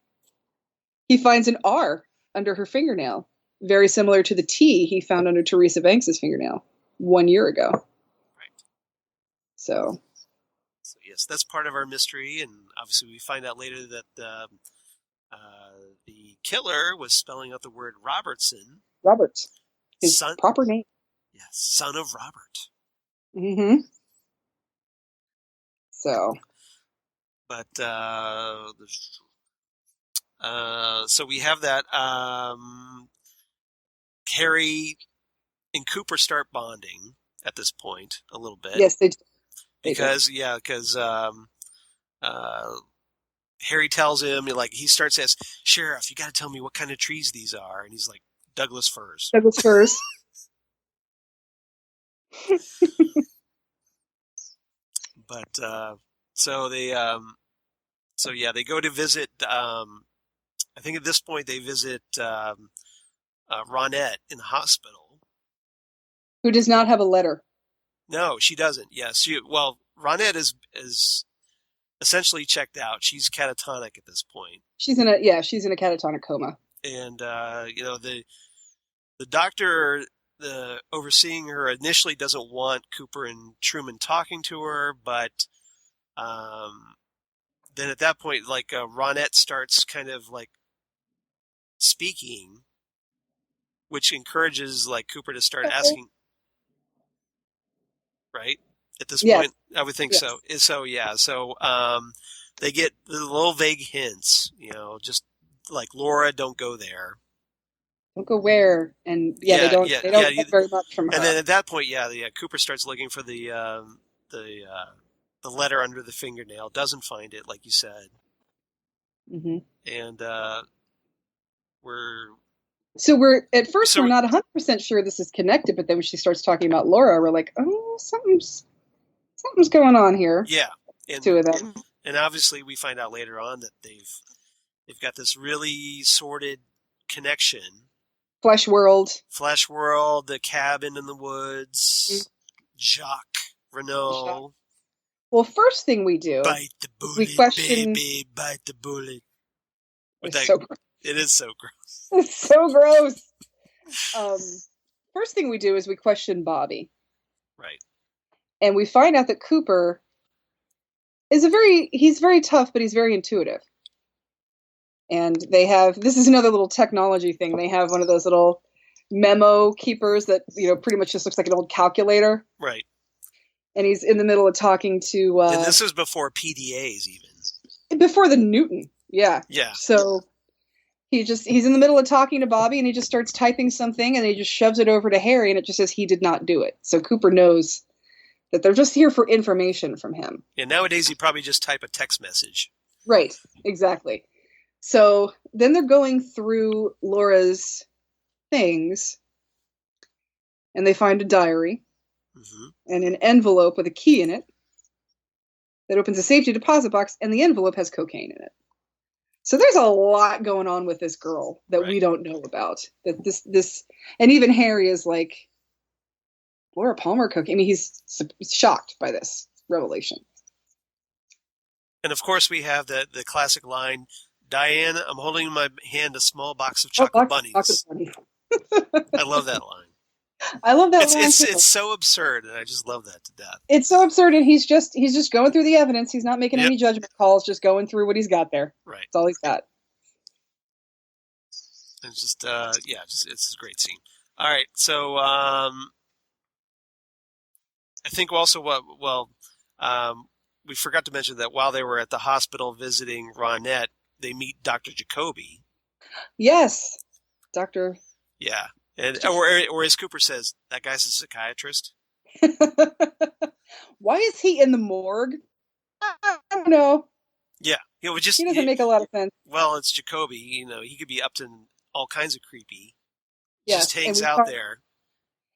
He finds an R under her fingernail, very similar to the T he found under Teresa Banks's fingernail 1 year ago. Right. So yes, that's part of our mystery, and obviously we find out later that the killer was spelling out the word Robertson. Robert, his proper name. Yes, son of Robert. Mm-hmm. So. But so we have that. Harry and Cooper start bonding at this point a little bit. Yes, they do. Because Harry tells him, like, he starts to ask, Sheriff, you got to tell me what kind of trees these are, and he's like, Douglas firs. Douglas firs. But so they go to visit. I think at this point they visit Ronette in the hospital, who does not have a letter. No, she doesn't. Yes, Ronette is essentially checked out. She's catatonic at this point. She's in a catatonic coma. And the doctor, overseeing her, initially doesn't want Cooper and Truman talking to her, but then at that point, like, Ronette starts kind of like speaking, which encourages like Cooper to start asking. Right? At this point, I would think so. So they get the little vague hints, just like, Laura, don't go there. Don't go where? And they don't get very much from her. And then at that point, Cooper starts looking for the letter under the fingernail, doesn't find it, like you said. Mm-hmm. And we're not 100% sure this is connected, but then when she starts talking about Laura, we're like, oh, something's going on here. Yeah. And, two of them. And obviously we find out later on that they've got this really sordid connection. Flesh World, the cabin in the woods, Jacques Renault. Well, first thing we do, bite the bullet, we question, baby, bite the bullet. It is so gross. It's so gross. First thing we do is we question Bobby. Right. And we find out that Cooper is he's very tough, but he's very intuitive. And this is another little technology thing. They have one of those little memo keepers that, pretty much just looks like an old calculator. Right. And he's in the middle of talking to... and this was before PDAs even. Before the Newton. Yeah. Yeah. So he's in the middle of talking to Bobby, and he just starts typing something, and he just shoves it over to Harry, and it just says he did not do it. So Cooper knows that they're just here for information from him. Yeah, nowadays you probably just type a text message. Right, exactly. So then they're going through Laura's things, and they find a diary and an envelope with a key in it that opens a safety deposit box, and the envelope has cocaine in it. So there's a lot going on with this girl that we don't know about. That this, and even Harry is like, Laura Palmer cocaine. I mean, he's shocked by this revelation. And of course, we have the classic line, Diane, I'm holding in my hand a small box of chocolate bunnies. I love that line. I love that line. It's so absurd, and I just love that to death. It's so absurd, and he's just going through the evidence. He's not making any judgment calls, just going through what he's got there. Right. That's all he's got. It's just it's a great scene. All right, so I think also we forgot to mention that while they were at the hospital visiting Ronette, they meet Dr. Jacoby. Yes, Dr. Yeah. And or as Cooper says, that guy's a psychiatrist. Why is he in the morgue? I don't know. Yeah, he doesn't make a lot of sense. Well, it's Jacoby. He could be up to all kinds of creepy. Yes, just hangs out there.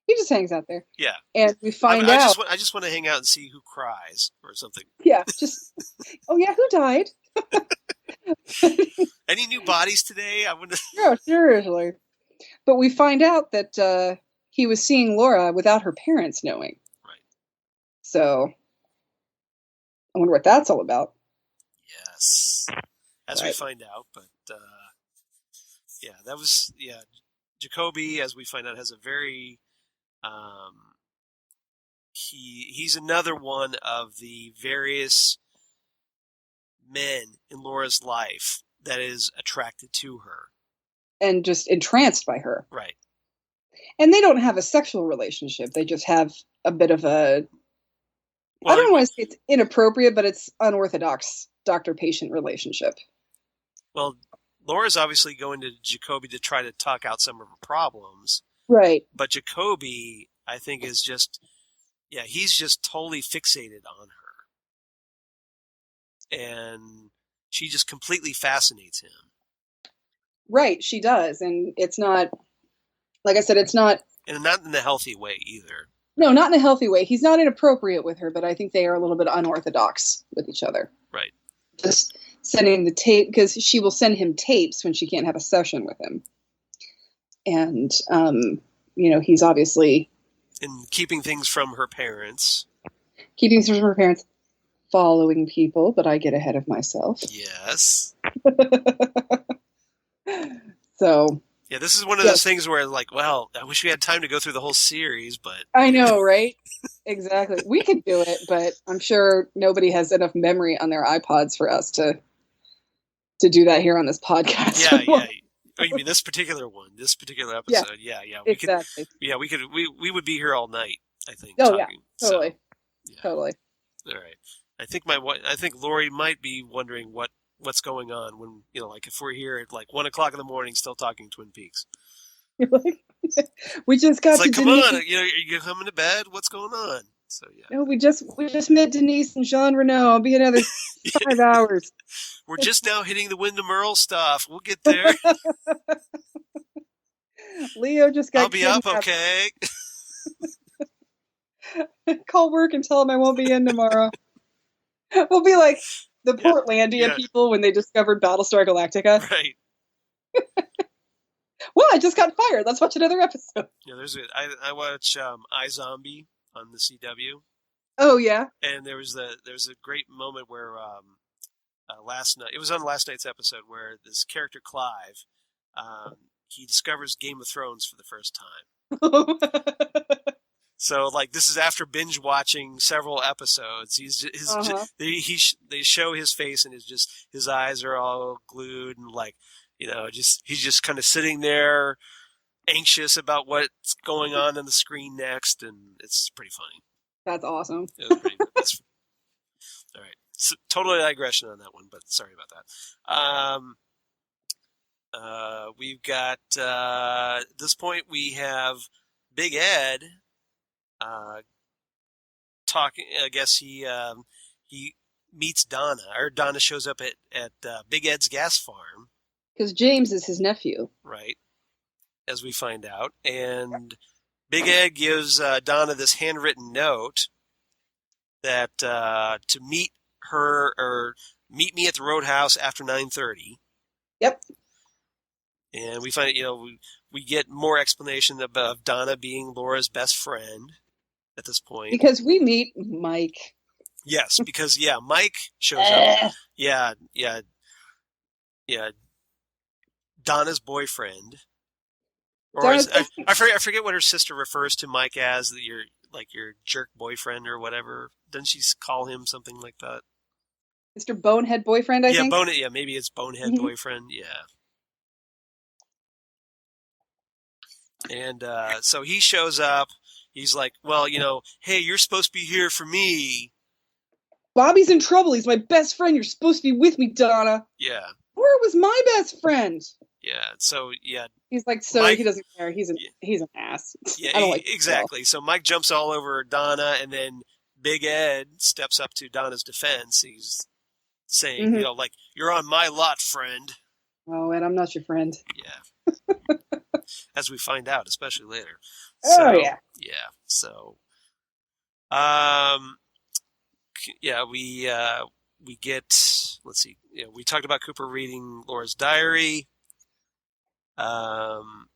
He just hangs out there. Yeah. And we find out. I just want to hang out and see who cries or something. Yeah, just, oh yeah, who died? Any new bodies today? I wouldn't. No, seriously. But we find out that he was seeing Laura without her parents knowing. Right. So I wonder what that's all about. Yes. As we find out, but yeah, that was Jacoby, as we find out, has a very he's another one of the various men in Laura's life that is attracted to her and just entranced by her. Right. And they don't have a sexual relationship. They just have a bit of a, I don't want to say it's inappropriate, but it's unorthodox doctor-patient relationship. Well, Laura's obviously going to Jacoby to try to talk out some of her problems. Right. But Jacoby, I think, is just, he's just totally fixated on her. And she just completely fascinates him. Right, she does. And it's not, like I said, it's not... And not in a healthy way either. No, not in a healthy way. He's not inappropriate with her, but I think they are a little bit unorthodox with each other. Right. Just sending the tape, because she will send him tapes when she can't have a session with him. And, he's obviously... And keeping things from her parents. Keeping things from her parents. Following people, but I get ahead of myself. Yes. So... Yeah, this is one of those things where, like, well, I wish we had time to go through the whole series, but... I know, right? Exactly. We could do it, but I'm sure nobody has enough memory on their iPods for us to do that here on this podcast. Yeah. Oh, you mean this particular one, this particular episode? Yeah. Exactly. We would be here all night, I think. Oh, talking. Yeah, totally. So, yeah. Totally. All right. I think Lori might be wondering what's going on when, like if we're here at like 1 o'clock in the morning still talking Twin Peaks. We just got it's like, to come Denise. on, are you coming to bed? What's going on? So yeah. No, we just met Denise and Jean Renault. I'll be another 5 hours. We're just now hitting the Wyndham Earl stuff. We'll get there. Leo just got I'll be up, okay. Call work and tell him I won't be in tomorrow. We'll be like the Portlandia people when they discovered Battlestar Galactica. Right. Well, I just got fired. Let's watch another episode. Yeah, I watch iZombie on the CW. Oh yeah. And there was a great moment where last night, it was on last night's episode, where this character Clive, he discovers Game of Thrones for the first time. So, like, this is after binge watching several episodes. They show his face, and his eyes are all glued, and like, he's just kind of sitting there, anxious about what's going on the screen next, and it's pretty funny. That's awesome. It was pretty. All right, so, totally digression on that one, but sorry about that. We've got at this point we have Big Ed. Talking, I guess he meets Donna, or Donna shows up at Big Ed's gas farm. Because James is his nephew. Right, as we find out. And Big Ed gives Donna this handwritten note that to meet her, or meet me at the Roadhouse after 9:30. Yep. And we find, we get more explanation of Donna being Laura's best friend at this point. Because we meet Mike. Yes, because, Mike shows up. Yeah. Donna's boyfriend. Or I forget what her sister refers to Mike as, your jerk boyfriend or whatever. Doesn't she call him something like that? Mr. Bonehead boyfriend, I think? Yeah, maybe it's Bonehead boyfriend, yeah. And so he shows up. He's like, well, hey, you're supposed to be here for me. Bobby's in trouble. He's my best friend. You're supposed to be with me, Donna. Yeah. Where was my best friend? Yeah. So, yeah. He's like, so Mike, he doesn't care. He's an ass. Yeah, exactly. So Mike jumps all over Donna, and then Big Ed steps up to Donna's defense. He's saying, you're on my lot, friend. Oh, Ed, I'm not your friend. Yeah. As we find out, especially later. Oh So yeah. yeah, so um, yeah, we get. Let's see. Yeah, we talked about Cooper reading Laura's diary. Um,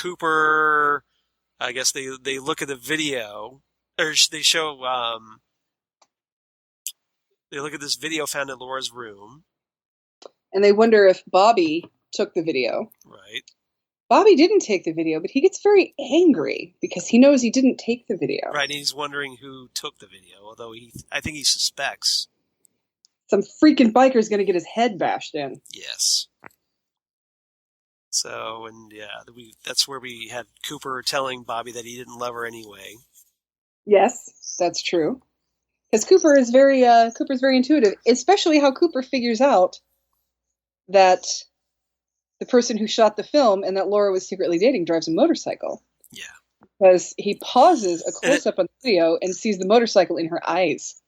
Cooper, I guess they look at the video, or they show they look at this video found in Laura's room. And they wonder if Bobby took the video. Right. Bobby didn't take the video, but he gets very angry because he knows he didn't take the video. Right, and he's wondering who took the video, although I think he suspects. Some freaking biker's going to get his head bashed in. Yes. So, and yeah, that's where we had Cooper telling Bobby that he didn't love her anyway. Yes, that's true. Because Cooper's very intuitive, especially how Cooper figures out that the person who shot the film and that Laura was secretly dating drives a motorcycle. Yeah. Because he pauses a close-up on the video and sees the motorcycle in her eyes.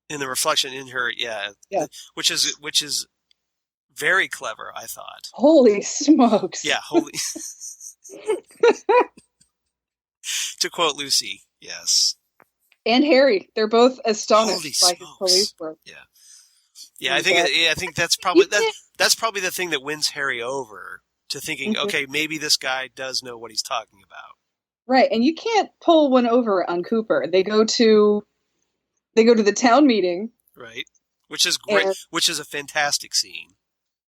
In the reflection in her, yeah. Which is very clever, I thought. Holy smokes. Yeah, holy. To quote Lucy, yes. And Harry, they're both astonished Holy by his police work. Yeah. Yeah, I think that's probably the thing that wins Harry over to thinking, okay, maybe this guy does know what he's talking about. Right, and you can't pull one over on Cooper. They go to the town meeting. Right. Which is great, which is a fantastic scene.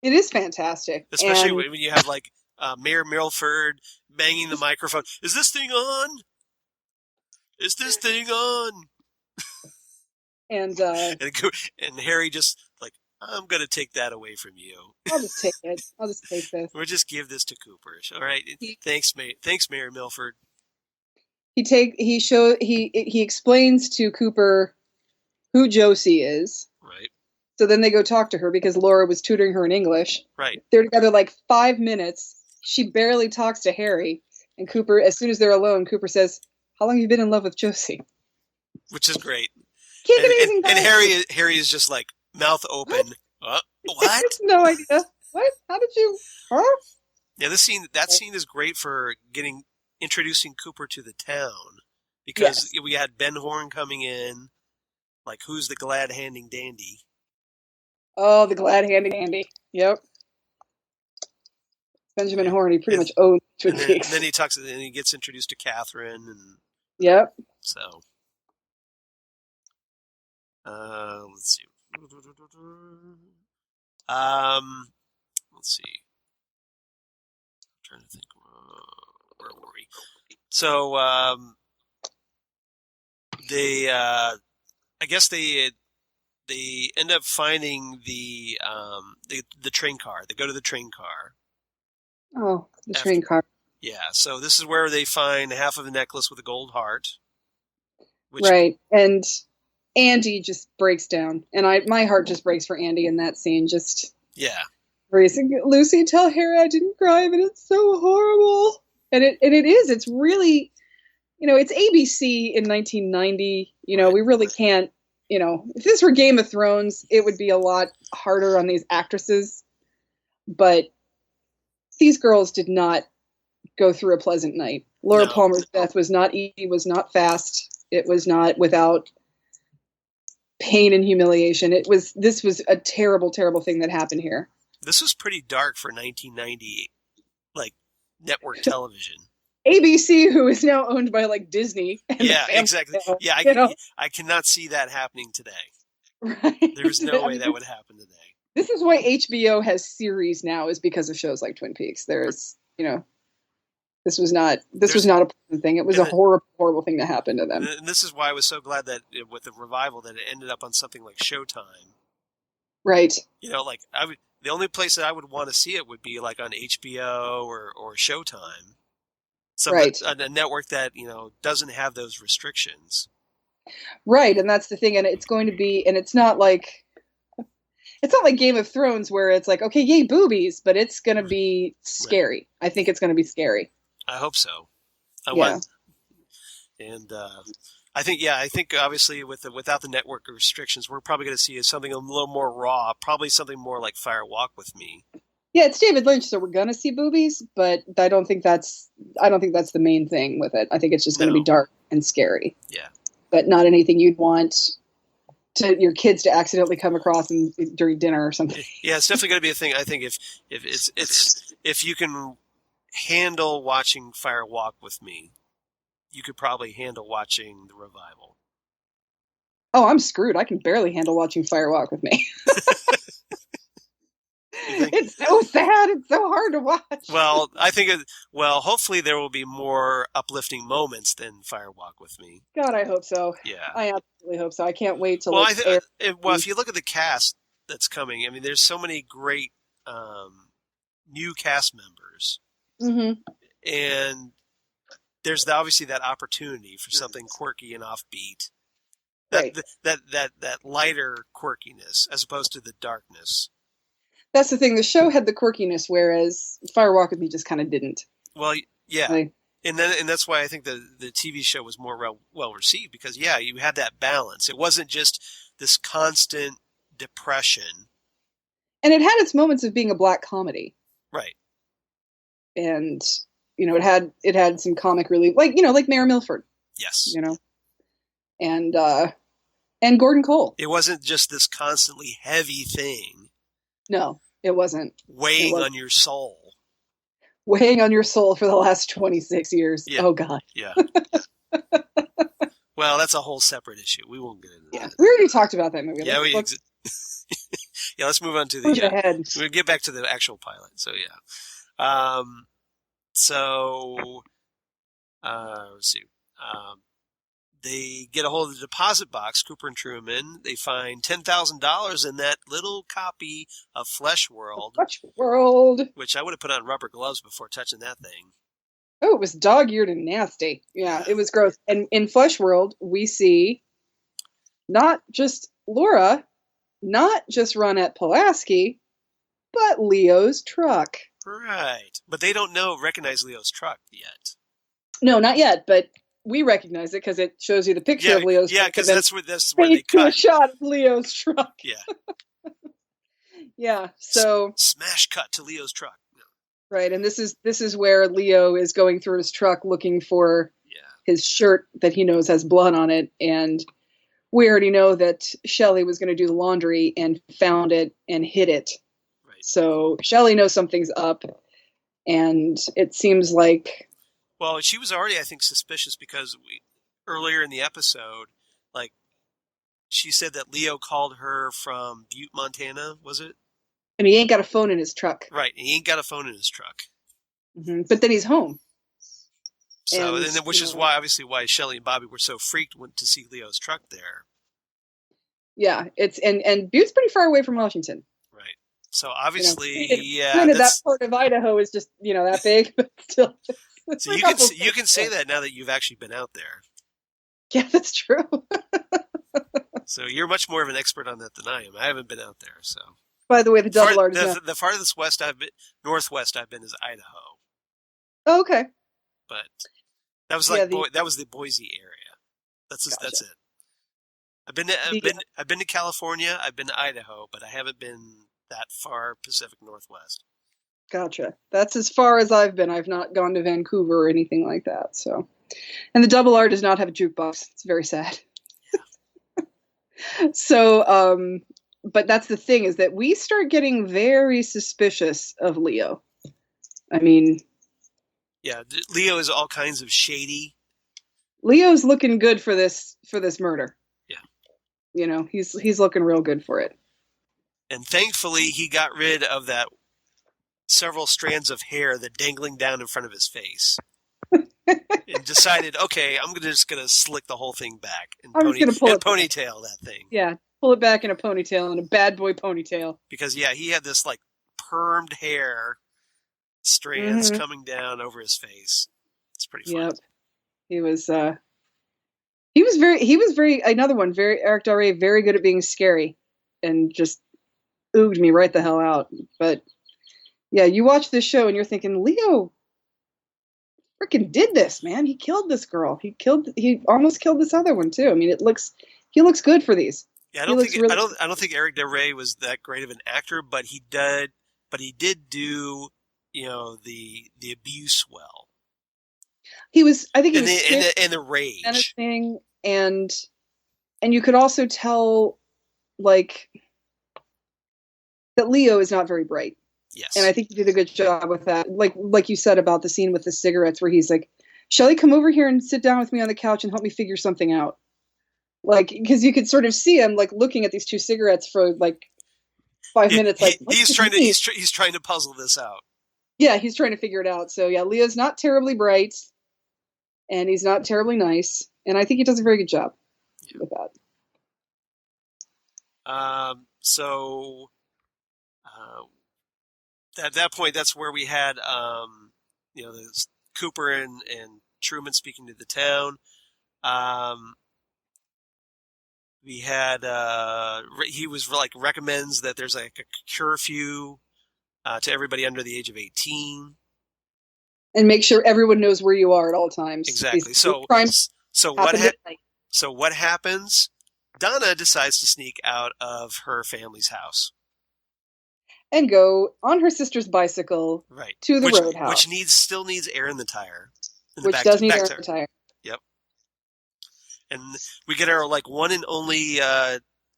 It is fantastic. Especially when you have like Mayor Milford banging the microphone. Is this thing on? Is this thing on? And Harry just like, I'm going to take that away from you. I'll just take it. I'll just take this. We'll just give this to Cooper. All right. Thanks, Mayor Milford. He explains to Cooper who Josie is. Right. So then they go talk to her because Laura was tutoring her in English. Right. They're together like 5 minutes. She barely talks to Harry. And Cooper, as soon as they're alone, Cooper says, "How long have you been in love with Josie?" Which is great. And Harry is just like mouth open. What? What? No idea. What? How did you? Huh? Yeah, that scene is great for introducing Cooper to the town because we had Ben Horn coming in, like who's the glad-handing dandy? Oh, the glad-handing dandy. Yep. Benjamin Horn. He pretty much owns Twin Peaks. And then he gets introduced to Catherine, and yep. So, let's see. Let's see. I'm trying to think. Where were we? So, I guess they end up finding the train car. They go to the train car. Oh, the train car. Yeah, so this is where they find half of the necklace with a gold heart. Right, and Andy just breaks down, and my heart just breaks for Andy in that scene. Just where he's like, "Lucy, tell Harry I didn't cry, but it's so horrible." And it is. It's really, it's ABC in 1990. We really can't. If this were Game of Thrones, it would be a lot harder on these actresses. But these girls did not go through a pleasant night. Laura Palmer's death was not easy, was not fast. It was not without pain and humiliation. This was a terrible, terrible thing that happened here. This was pretty dark for 1990, like network television. ABC, who is now owned by like Disney. Yeah, exactly. Yeah, I cannot see that happening today. Right. There's no way that would happen today. This is why HBO has series now, is because of shows like Twin Peaks. There's, this was not a pleasant thing. It was a horrible, horrible thing that happened to them. And this is why I was so glad that with the revival that it ended up on something like Showtime. Right. The only place that I would want to see it would be like on HBO or Showtime. A network that, doesn't have those restrictions. Right, and that's the thing, and it's going to be, and it's not like Game of Thrones where it's like, okay, yay, boobies, but it's going to be scary. Right. I think it's going to be scary. I hope so. I think obviously without the network restrictions, we're probably going to see something a little more raw, probably something more like Fire Walk with Me. Yeah, it's David Lynch, so we're gonna see boobies, but I don't think that's the main thing with it. I think it's just going to be dark and scary. Yeah, but not anything you'd want your kids to accidentally come across during dinner or something. Yeah, it's definitely going to be a thing. I think if you can handle watching Fire Walk with Me, you could probably handle watching the revival. Oh, I'm screwed. I can barely handle watching Fire Walk with Me. It's so sad. It's so hard to watch. Well, hopefully there will be more uplifting moments than Fire Walk with Me. God, I hope so. Yeah. I absolutely hope so. I can't wait till if you look at the cast that's coming, I mean, there's so many great new cast members. Mm-hmm. And there's obviously that opportunity for something quirky and offbeat. That lighter quirkiness as opposed to the darkness. That's the thing. The show had the quirkiness, whereas Fire Walk with Me just kind of didn't. Well, yeah, and that's why I think the TV show was more well received because you had that balance. It wasn't just this constant depression, and it had its moments of being a black comedy, right? And it had some comic relief, like Mayor Milford. Yes, and Gordon Cole. It wasn't just this constantly heavy thing. No, it wasn't. Weighing on your soul. Weighing on your soul for the last 26 years. Yeah. Oh, God. Yeah. Well, that's a whole separate issue. We won't get into that. We already talked about that movie. Yeah, let's move on to the... we'll get back to the actual pilot. So, yeah. Let's see. They get a hold of the deposit box, Cooper and Truman. They find $10,000 in that little copy of Flesh World. Which I would have put on rubber gloves before touching that thing. Oh, it was dog-eared and nasty. Yeah, it was gross. And in Flesh World, we see not just Laura, not just Ronette Pulaski, but Leo's truck. Right. But they don't recognize Leo's truck yet. No, not yet, but... we recognize it because it shows you the picture of Leo's truck. Yeah, because that's where they cut. A shot of Leo's truck. Yeah. Yeah, so... smash cut to Leo's truck. Right, and this is where Leo is going through his truck looking for his shirt that he knows has blood on it, and we already know that Shelley was going to do the laundry and found it and hid it. Right. So Shelley knows something's up, and it seems like... well, she was already, I think, suspicious because earlier in the episode, she said that Leo called her from Butte, Montana, was it? And he ain't got a phone in his truck. Right, and he ain't got a phone in his truck. Mm-hmm. But then he's home. So, which is why Shelley and Bobby were so freaked to see Leo's truck there. Yeah, it's and Butte's pretty far away from Washington. Right. So obviously, granted, that part of Idaho is just that big, but still. So you can say that now that you've actually been out there. Yeah, that's true. So you're much more of an expert on that than I am. I haven't been out there, so. By the way, the double R. The farthest northwest I've been is Idaho. Oh, okay. But that was that was the Boise area. That's it. I've been to California. I've been to Idaho, but I haven't been that far Pacific Northwest. Gotcha. That's as far as I've been. I've not gone to Vancouver or anything like that. So, and the double R does not have a jukebox. It's very sad. Yeah. So, but that's the thing, is that we start getting very suspicious of Leo. I mean, yeah, Leo is all kinds of shady. Leo's looking good for this murder. Yeah. He's looking real good for it. And thankfully, he got rid of that several strands of hair that dangling down in front of his face. And decided, okay, I'm just gonna slick the whole thing back and ponytail that thing. Yeah, pull it back in a ponytail, and a bad boy ponytail. Because he had this permed hair strands coming down over his face. It's pretty fun. Yep. He was very another one, very Eric Del Rey, very good at being scary, and just ooged me right the hell out. But yeah, you watch this show and you're thinking, Leo freaking did this, man. He killed this girl. He almost killed this other one too. I mean, he looks good for these. Yeah, I don't think Eric Del Rey was that great of an actor, but he but he did do, the abuse well. I think he was and the rage. And you could also tell, like, that Leo is not very bright. Yes. And I think he did a good job with that. Like you said about the scene with the cigarettes where he's like, Shelley, come over here and sit down with me on the couch and help me figure something out. Like, because you could sort of see him, like, looking at these two cigarettes for, like, 5 minutes. Like, he's trying to puzzle this out. Yeah, he's trying to figure it out. So, yeah, Leo's not terribly bright, and he's not terribly nice. And I think he does a very good job with that. So, at that point, that's where we had, Cooper and Truman speaking to the town. We had, he was like, recommends that there's like a curfew to everybody under the age of 18. And make sure everyone knows where you are at all times. Exactly. So what happens? Donna decides to sneak out of her family's house. And go on her sister's bicycle to the roadhouse. Which still needs air in the tire. Which does need air in the tire. Yep. And we get our, like, one and only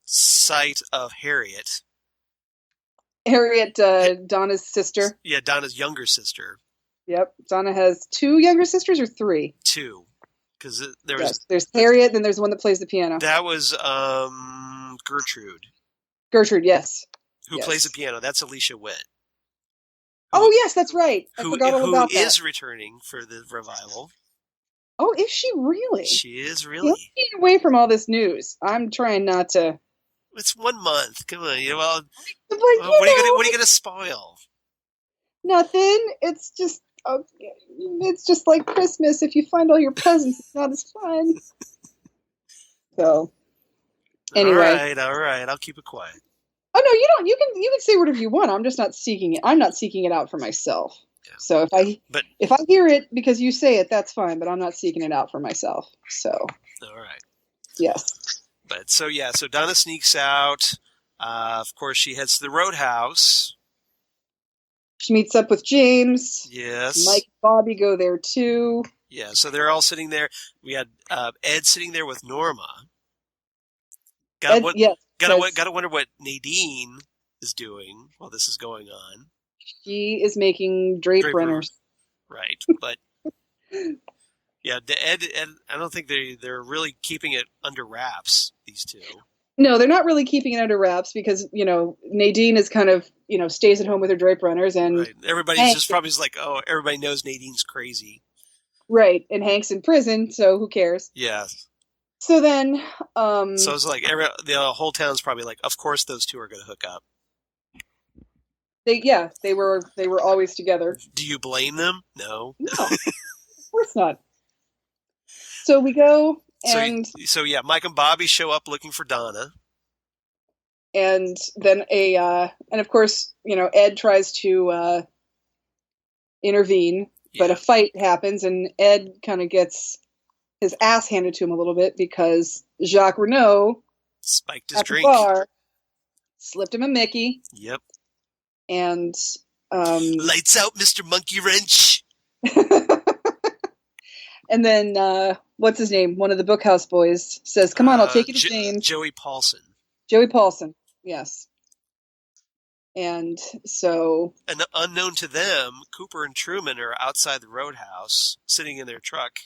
sight of Harriet. Harriet, Donna's sister. Yeah, Donna's younger sister. Yep. Donna has 2 younger sisters or 3? 2. Because there's Harriet, then there's the one that plays the piano. That was Gertrude. Gertrude, yes. Who plays the piano. That's Alicia Witt. Oh, yes, that's right. I forgot all about that. Who is returning for the revival. Oh, is she really? She is really. Let's get away from all this news. I'm trying not to. It's 1 month. Come on. What are you going to spoil? Nothing. It's just like Christmas. If you find all your presents, it's not as fun. So, anyway. All right. I'll keep it quiet. Oh no, you don't. You can say whatever you want. I'm just not seeking it. I'm not seeking it out for myself. Yeah. So if I hear it because you say it, that's fine. But I'm not seeking it out for myself. So. All right. Yes. But so Donna sneaks out. Of course, she heads to the roadhouse. She meets up with James. Yes. Mike and Bobby go there too. Yeah. So they're all sitting there. We had Ed sitting there with Norma. Gotta wonder what Nadine is doing while this is going on. She is making drape runners. Right, but yeah, Ed, I don't think they're really keeping it under wraps, these two. No, they're not really keeping it under wraps because, Nadine is kind of, stays at home with her drape runners and everybody's just probably like, oh, everybody knows Nadine's crazy. Right, and Hank's in prison, so who cares? Yeah. So then, so it's like the whole town's probably like, of course those two are going to hook up. They were always together. Do you blame them? No, of course not. So we go and so Mike and Bobby show up looking for Donna, and then and of course Ed tries to intervene, but a fight happens, and Ed kind of gets his ass handed to him a little bit because Jacques Renault spiked his drink. Bar, slipped him a Mickey. Yep. And lights out, Mr. Monkey Wrench. And then what's his name? One of the Bookhouse boys says, "Come on, I'll take you to James." Joey Paulson. Joey Paulson. Yes. And so, and unknown to them, Cooper and Truman are outside the roadhouse, sitting in their truck.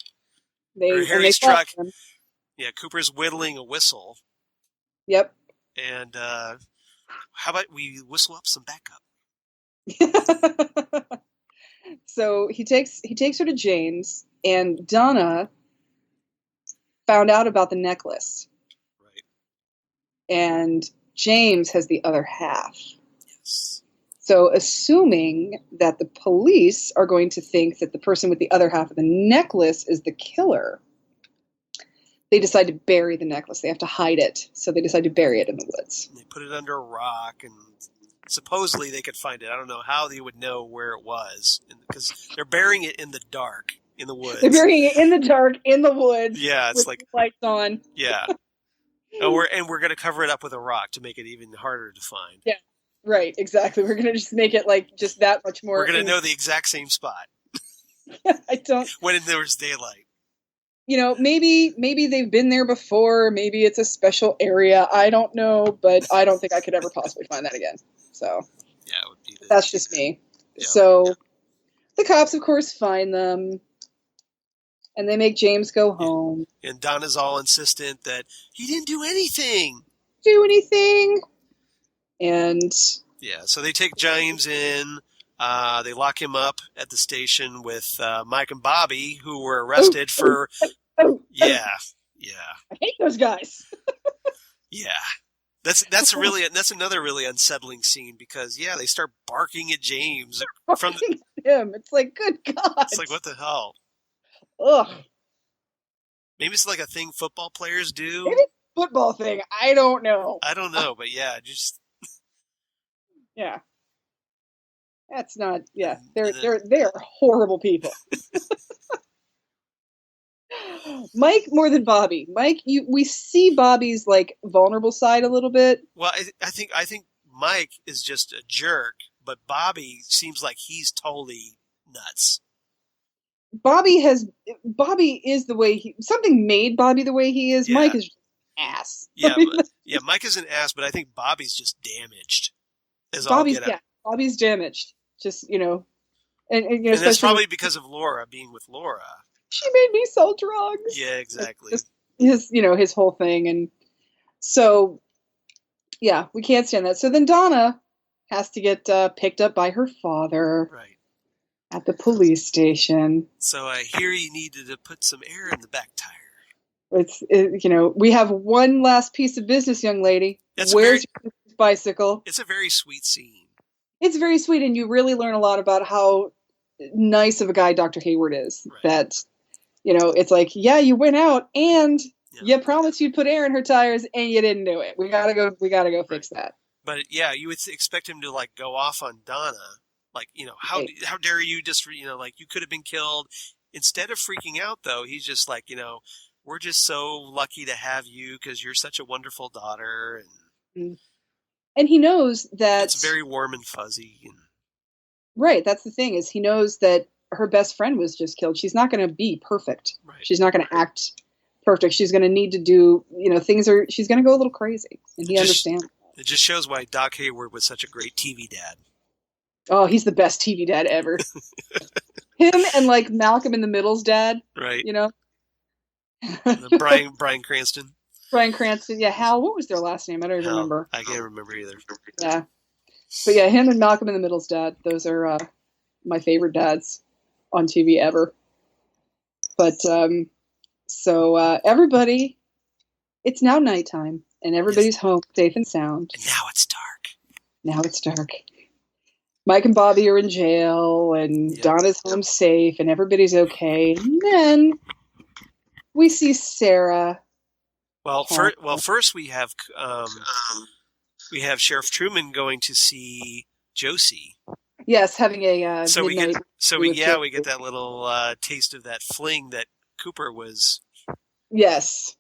Harry's truck. Yeah, Cooper's whittling a whistle. Yep. And how about we whistle up some backup? So he takes her to James, and Donna found out about the necklace. Right. And James has the other half. Yes. So assuming that the police are going to think that the person with the other half of the necklace is the killer, they decide to bury the necklace. They have to hide it. So they decide to bury it in the woods. They put it under a rock, and supposedly they could find it. I don't know how they would know where it was, because they're burying it in the dark, in the woods. They're burying it in the dark, in the woods. Yeah, it's with lights on. Yeah. And we're going to cover it up with a rock to make it even harder to find. Yeah. Right, exactly. We're gonna just make it like just that much more. We're gonna know the exact same spot. I don't. When there's daylight. Maybe they've been there before. Maybe it's a special area. I don't know, but I don't think I could ever possibly find that again. So yeah, it would be that's just me. Yeah. So the cops, of course, find them, and they make James go home. And Donna's all insistent that he didn't do anything. Do anything? And yeah, so they take James in. They lock him up at the station with Mike and Bobby, who were arrested for. Yeah. I hate those guys. Yeah. That's another really unsettling scene because they start barking at James from him. It's like, good God. It's like, what the hell? Ugh. Maybe it's like a thing football players do. Maybe it's a football thing. I don't know. But just yeah. That's not. Yeah, they're horrible people. Mike more than Bobby. Mike, we see Bobby's like vulnerable side a little bit. Well, I think Mike is just a jerk, but Bobby seems like he's totally nuts. Bobby is the way something made Bobby the way he is. Yeah. Mike is just an ass. Yeah, Mike is an ass, but I think Bobby's just damaged. Bobby's damaged. Just and that's probably because of Laura being with Laura. She made me sell drugs. Yeah, exactly. Just his whole thing, and so we can't stand that. So then Donna has to get picked up by her father, right, at the police station. So I hear you needed to put some air in the back tire. We have one last piece of business, young lady. Where's your bicycle? It's a very sweet scene. It's very sweet, and you really learn a lot about how nice of a guy Dr. Hayward is. Right. That, it's like, you went out and you promised you'd put air in her tires and you didn't do it. We gotta go fix that. But you would expect him to like go off on Donna. Like, how dare you just, like you could have been killed. Instead of freaking out though, he's just like, we're just so lucky to have you because you're such a wonderful daughter. And he knows that it's very warm and fuzzy. Right. That's the thing is he knows that her best friend was just killed. She's not going to be perfect. Right. She's not going to act perfect. She's going to need to do, she's going to go a little crazy. And he understands. It just shows why Doc Hayward was such a great TV dad. Oh, he's the best TV dad ever. Him and like Malcolm in the Middle's dad. Right. Bryan Cranston. Bryan Cranston. Yeah. Hal, what was their last name? I don't even remember. I can't remember either. Yeah. But him and Malcolm in the Middle's dad. Those are my favorite dads on TV ever. But so everybody, it's now nighttime and everybody's home safe and sound. And now it's dark. Mike and Bobby are in jail and Donna's home safe and everybody's okay. And then we see Sarah. Well, first we have Sheriff Truman going to see Josie. Yes, having a we get that little taste of that fling that Cooper was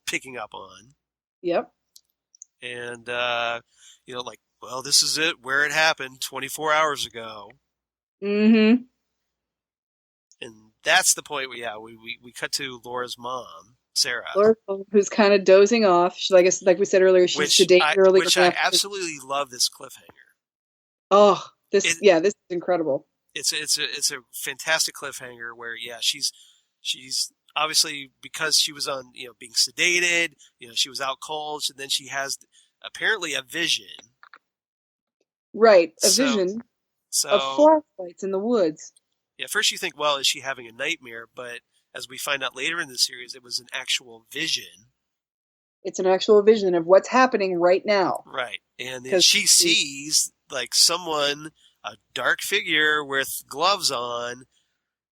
picking up on. Yep. And this is it where it happened 24 hours ago. Mm-hmm. And that's the point. We cut to Laura's mom, Sarah, who's kind of dozing off. She, like we said earlier, she's sedated early. Which I absolutely love this cliffhanger. Oh, this is incredible. It's a fantastic cliffhanger where she's obviously because she was on being sedated, she was out cold, and then she has apparently a vision. Right, vision of flashlights in the woods. Yeah, first you think, well, is she having a nightmare? But as we find out later in the series, it was an actual vision. It's an actual vision of what's happening right now. Right, and then she sees like someone, a dark figure with gloves on,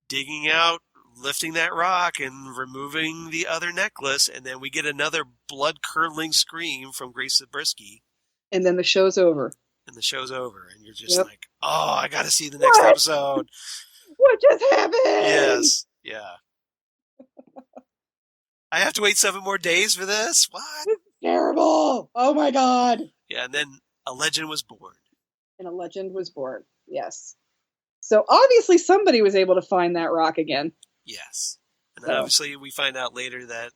digging out, lifting that rock and removing the other necklace, and then we get another blood-curdling scream from Grace Zabriskie. And then the show's over. And you're just like, oh, I got to see the next episode. What just happened? Yes, yeah. I have to wait 7 more days for this? What? This is terrible. Oh, my God. Yeah, and then a legend was born. And a legend was born. Yes. So obviously somebody was able to find that rock again. Yes. And So. obviously we find out later that,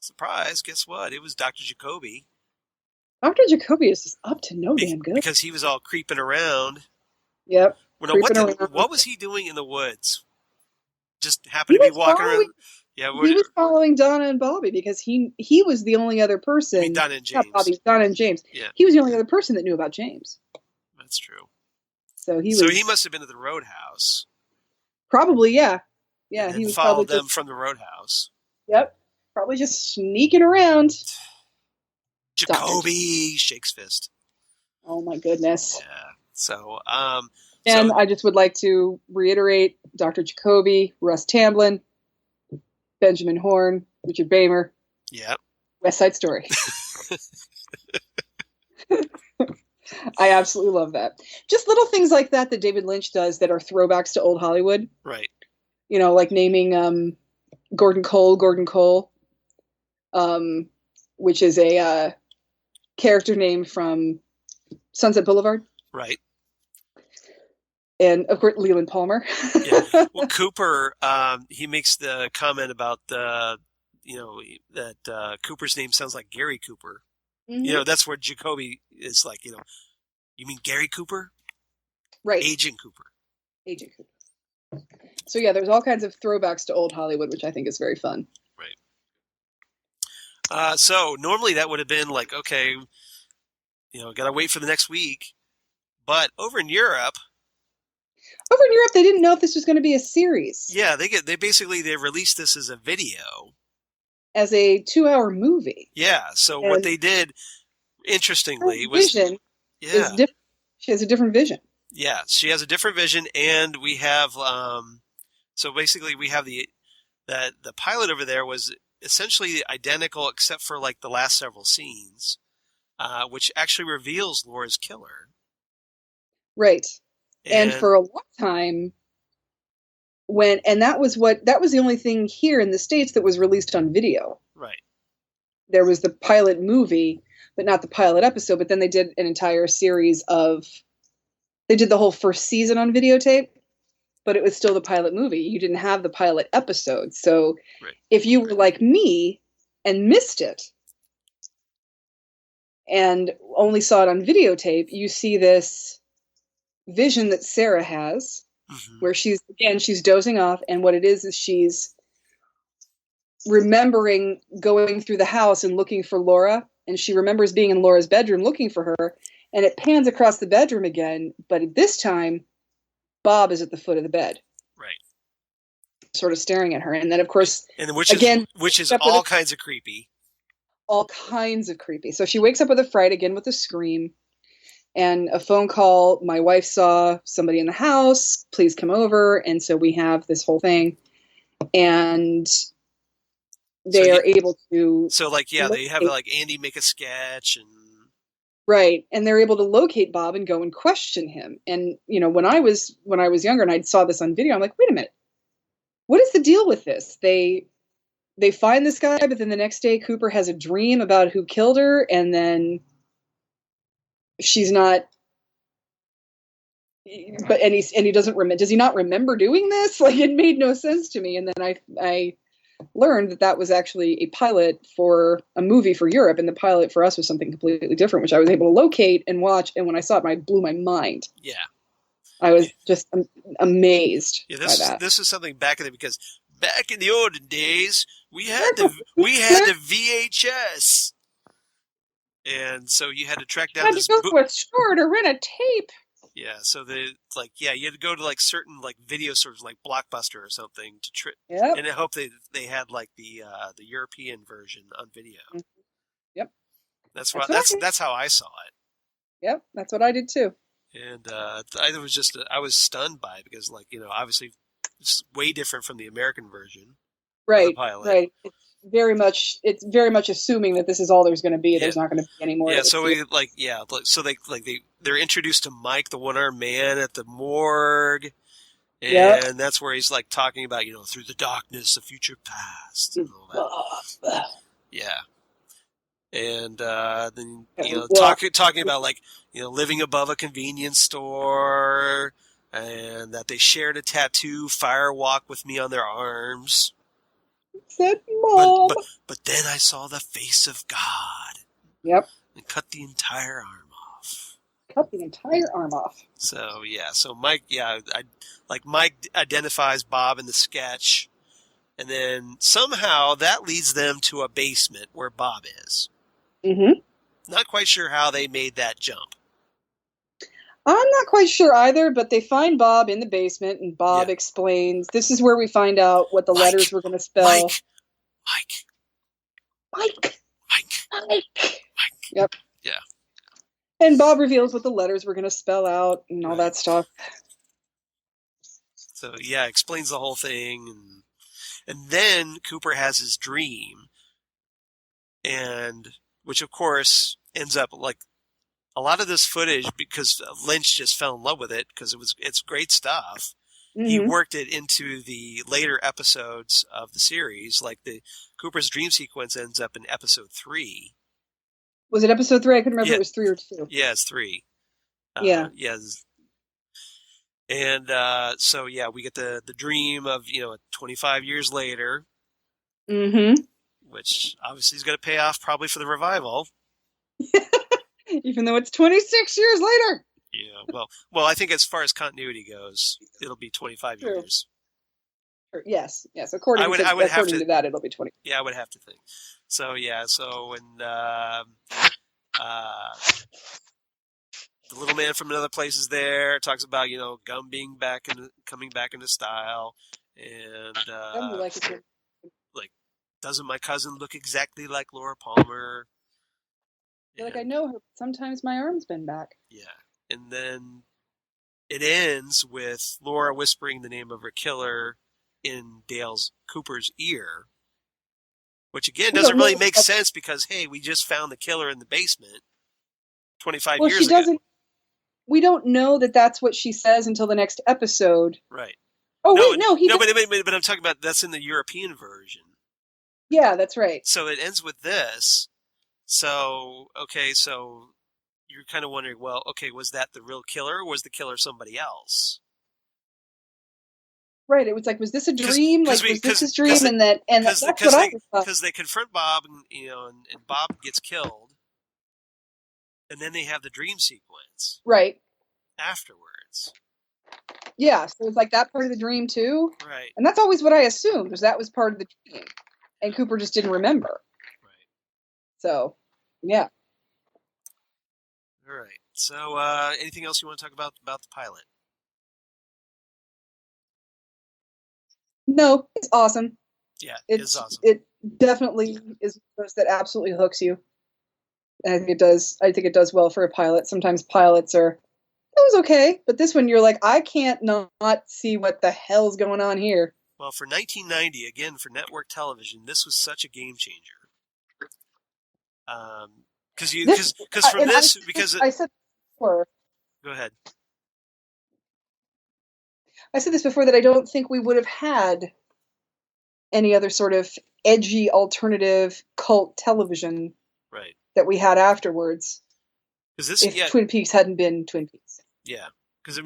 surprise, guess what? It was Dr. Jacoby. Dr. Jacoby is just up to no damn good. Because he was all creeping around. Yep. Well, no, what was he doing in the woods? Just happened to be walking around. Yeah, he was following Donna and Bobby because he was the only other person. I mean, Donna and James. Not Bobby, Donna and James. Yeah. He was the only other person that knew about James. That's true. So he must have been at the roadhouse. Probably, yeah. Yeah, he was followed them from the roadhouse. Yep. Probably just sneaking around. Jacoby shakes fist. Oh my goodness. Yeah. So, and I just would like to reiterate Dr. Jacoby, Russ Tamblyn, Benjamin Horne, Richard Bamer. Yeah. West Side Story. I absolutely love that. Just little things like that David Lynch does that are throwbacks to old Hollywood. Right. You know, like naming Gordon Cole, which is a character name from Sunset Boulevard. Right. And of course, Leland Palmer. Yeah. Well, Cooper, he makes the comment about that Cooper's name sounds like Gary Cooper. Mm-hmm. You know, that's where Jacoby is like, you know, you mean Gary Cooper? Right. Agent Cooper. So yeah, there's all kinds of throwbacks to old Hollywood, which I think is very fun. Right. So normally that would have been like, okay, you know, gotta wait for the next week. But over in Europe, they didn't know if this was going to be a series. Yeah, they basically released this as a video, as a 2-hour movie. Yeah. So what they did, interestingly, was is different. She has a different vision. Yeah, she has a different vision, and we have so basically we have the pilot over there was essentially identical except for like the last several scenes, which actually reveals Laura's killer. Right. And for a long time, that was the only thing here in the States that was released on video. Right. There was the pilot movie, but not the pilot episode. But then they did an entire series they did the whole first season on videotape, but it was still the pilot movie. You didn't have the pilot episode. So if you were like me and missed it and only saw it on videotape, you see this vision that Sarah has, where she's dozing off, and what it is she's remembering going through the house and looking for Laura, and she remembers being in Laura's bedroom looking for her, and it pans across the bedroom again, but this time Bob is at the foot of the bed. Right. Sort of staring at her, and then of course which is all kinds of creepy. All kinds of creepy. So she wakes up with a fright again with a scream. And a phone call, my wife saw somebody in the house, please come over. And so we have this whole thing. And they are able to... So, like, yeah, they have, like, Andy make a sketch and... Right. And they're able to locate Bob and go and question him. And, you know, when I was younger and I saw this on video, I'm like, wait a minute. What is the deal with this? They find this guy, but then the next day Cooper has a dream about who killed her, and then... she's not, but he doesn't remember. Does he not remember doing this? Like, it made no sense to me. And then I learned that was actually a pilot for a movie for Europe, and the pilot for us was something completely different, which I was able to locate and watch. And when I saw it, it blew my mind. Yeah, I was just amazed. Yeah, by that. This is something back in the because back in the olden days we had the VHS. And so you had to track down this book. You had to go to a store to rent a tape. Yeah, so you had to go to like certain like video stores like Blockbuster or something to and I hope they had like the European version on video. Yep. That's how I saw it. Yep, that's what I did too. And I was stunned by it because, like, you know, obviously it's way different from the American version. Right. Right. It's very much assuming that this is all there's going to be. Yeah. There's not going to be any more. Yeah. So they're introduced to Mike, the one-armed man, at the morgue, and that's where he's like talking about, you know, through the darkness, the future past, and all that. Yeah. And then Well, talking about like living above a convenience store, and that they shared a tattoo fire walk with me on their arms. said But Mom. but but then I saw the face of God Yep. and cut the entire arm off. Cut the entire arm off. So so Mike, Mike identifies Bob in the sketch, and then somehow that leads them to a basement where Bob is. Mm-hmm. Not quite sure how they made that jump. I'm not quite sure either, but they find Bob in the basement, and Bob explains. This is where we find out what the letters were going to spell. Mike. Yep. Yeah. And Bob reveals what the letters were going to spell out and all that stuff. So explains the whole thing, and then Cooper has his dream, and which of course ends up like a lot of this footage, because Lynch just fell in love with it because it's great stuff. Mm-hmm. He worked it into the later episodes of the series, like the Cooper's dream sequence ends up in episode 3. Was it episode 3? I couldn't remember if it was 3 or 2. Yeah, it's 3. Yes. And so we get the dream of 25 years later, mm-hmm. which obviously is going to pay off probably for the revival. Even though it's 26 years later. Yeah, well, I think as far as continuity goes, it'll be 25 years. Yes. According to that, it'll be 20. Yeah, I would have to think. So when the little man from another place is there, talks about gum being coming back into style, and like, doesn't my cousin look exactly like Laura Palmer? You're like, I know her. Sometimes my arm's been back. Yeah. And then it ends with Laura whispering the name of her killer in Cooper's ear, which again doesn't really make sense because, hey, we just found the killer in the basement 25 years ago. We don't know that that's what she says until the next episode. Right. Oh, but I'm talking about that's in the European version. Yeah, that's right. So it ends with this. So you're kind of wondering, well, okay, was that the real killer, or was the killer somebody else? Right. It was like, was this a dream? Was this his dream? That's what I thought. Because they confront Bob, and Bob gets killed, and then they have the dream sequence. Right. Afterwards. Yeah. So it's like that part of the dream too. Right. And that's always what I assumed, because that was part of the dream, and Cooper just didn't remember. So, yeah. All right. So, anything else you want to talk about the pilot? No, it's awesome. Yeah, it's awesome. It definitely is that absolutely hooks you. And I think it does. I think it does well for a pilot. Sometimes pilots it was okay, but this one you're like, I can't not see what the hell's going on here. Well, for 1990, again for network television, this was such a game changer. Because I said before. Go ahead. I said this before that I don't think we would have had any other sort of edgy alternative cult television that we had afterwards. If Twin Peaks hadn't been Twin Peaks. Yeah, because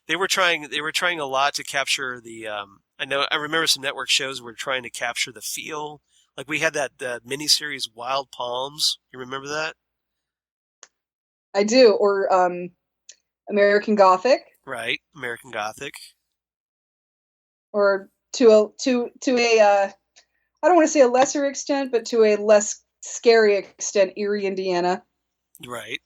they were trying a lot to capture the. I remember some network shows were trying to capture the feel. Like we had that miniseries Wild Palms. You remember that? I do. Or American Gothic. Right, American Gothic. Or to a I don't want to say a lesser extent, but to a less scary extent, Erie, Indiana. Right.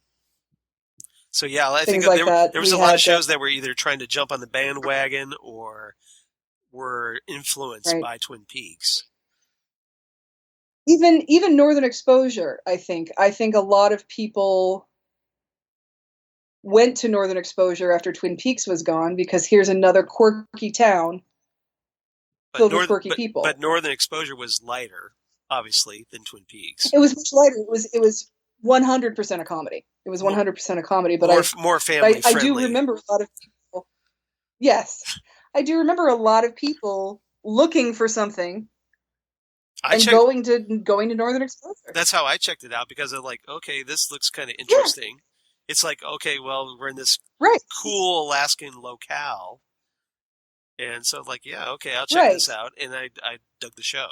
So I think there was a lot of shows that were either trying to jump on the bandwagon or were influenced by Twin Peaks. Even Northern Exposure, I think a lot of people went to Northern Exposure after Twin Peaks was gone because here's another quirky town filled with quirky people. But Northern Exposure was lighter, obviously, than Twin Peaks. It was much lighter. It was 100% a comedy. It was 100% a comedy, but more family friendly. I do remember a lot of people. Yes, I do remember a lot of people looking for something I and checked. going to Northern Exposure. That's how I checked it out because I'm like, okay, this looks kind of Yeah, interesting. It's like, okay, well, we're in this right, cool Alaskan locale, and so like, yeah, okay, I'll check right, this out, and I dug the show.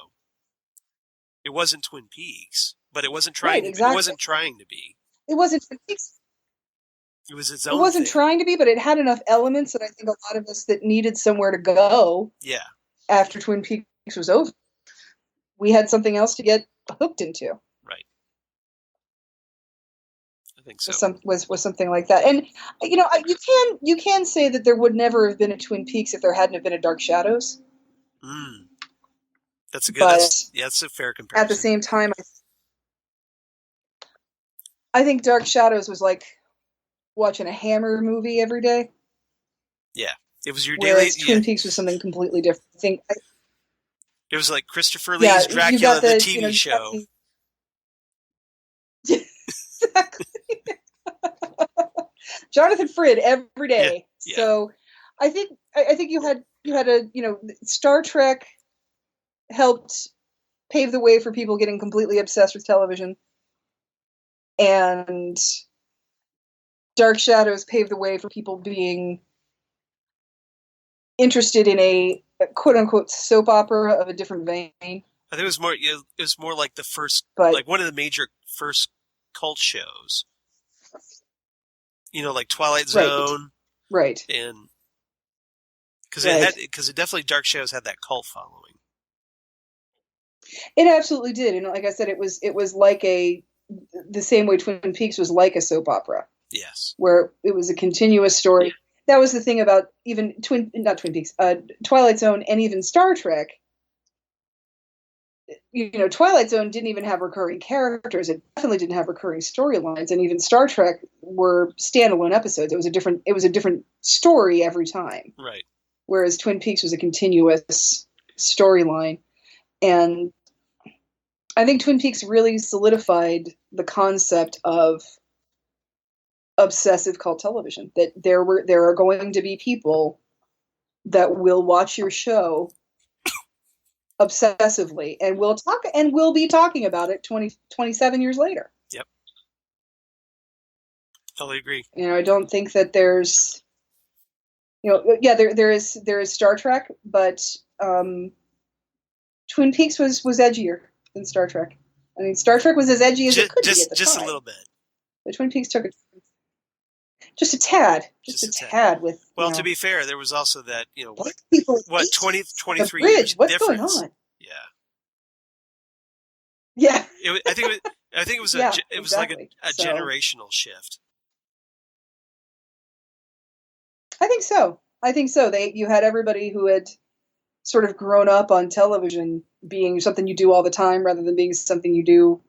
It wasn't Twin Peaks, but it wasn't right, trying to. It exactly. wasn't trying to be. It wasn't Twin Peaks. It was its It own wasn't thing. trying to be, but it had enough elements that I think a lot of us that needed somewhere to go Yeah, after Twin Peaks was over, we had something else to get hooked into. right. I think so. Was something like that. And you can say that there would never have been a Twin Peaks if there hadn't have been a Dark Shadows. Mm, that's a good. But That's a fair at the comparison. same time, I think Dark Shadows was like watching a Hammer movie every day. Yeah, it was your daily. Whereas Yeah, Twin Peaks was something completely different. I think, it was like Christopher yeah, Lee's you Dracula, got the the TV show. exactly. Jonathan Frid every Yeah, day. yeah, So I think you had a Star Trek helped pave the way for people getting completely obsessed with television, and Dark Shadows paved the way for people being interested in a quote unquote soap opera of a different vein. I think it was more. It was more like the first, But like one of the major first cult shows. Like Twilight right, Zone, right, and right. because it definitely Dark Shadows had that cult following. It absolutely did. And like I said, it was like the same way Twin Peaks was like a soap opera, Yes. where it was a continuous story. That was the thing about even not Twin Peaks, Twilight Zone, and even Star Trek. Twilight Zone didn't even have recurring characters. It definitely didn't have recurring storylines, and even Star Trek were standalone episodes. It was a different story every time. Right. Whereas Twin Peaks was a continuous storyline, and I think Twin Peaks really solidified the concept of obsessive cult television. That there are going to be people that will watch your show obsessively and we'll be talking about it 27 years later. Yep. Totally agree. I don't think that there's yeah, there is Star Trek, but Twin Peaks was edgier than Star Trek. I mean, Star Trek was as edgy as it could be at the just time. a little bit. But Twin Peaks took it just a tad, just a tad with. Well, to be fair, there was also that people 23 years What's difference. going on? Yeah. Yeah. I think it was yeah, it was exactly. like a generational shift. I think so. You had everybody who had sort of grown up on television being something you do all the time rather than being something you do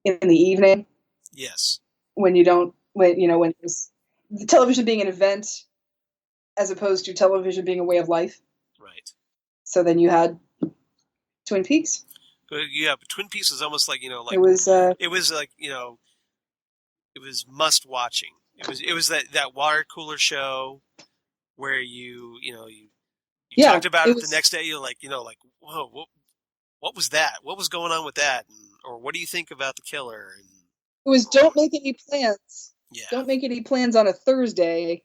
in the evening. Yes. When there's the television being an event as opposed to television being a way of life. Right. So then you had Twin Peaks. Yeah, but Twin Peaks was almost like like it was like it was must watching. It was that water cooler show where you talked about it the next day. You're like whoa, what was that? What was going on with that? Or what do you think about the killer? And it was don't make any plans. Yeah. Don't make any plans on a Thursday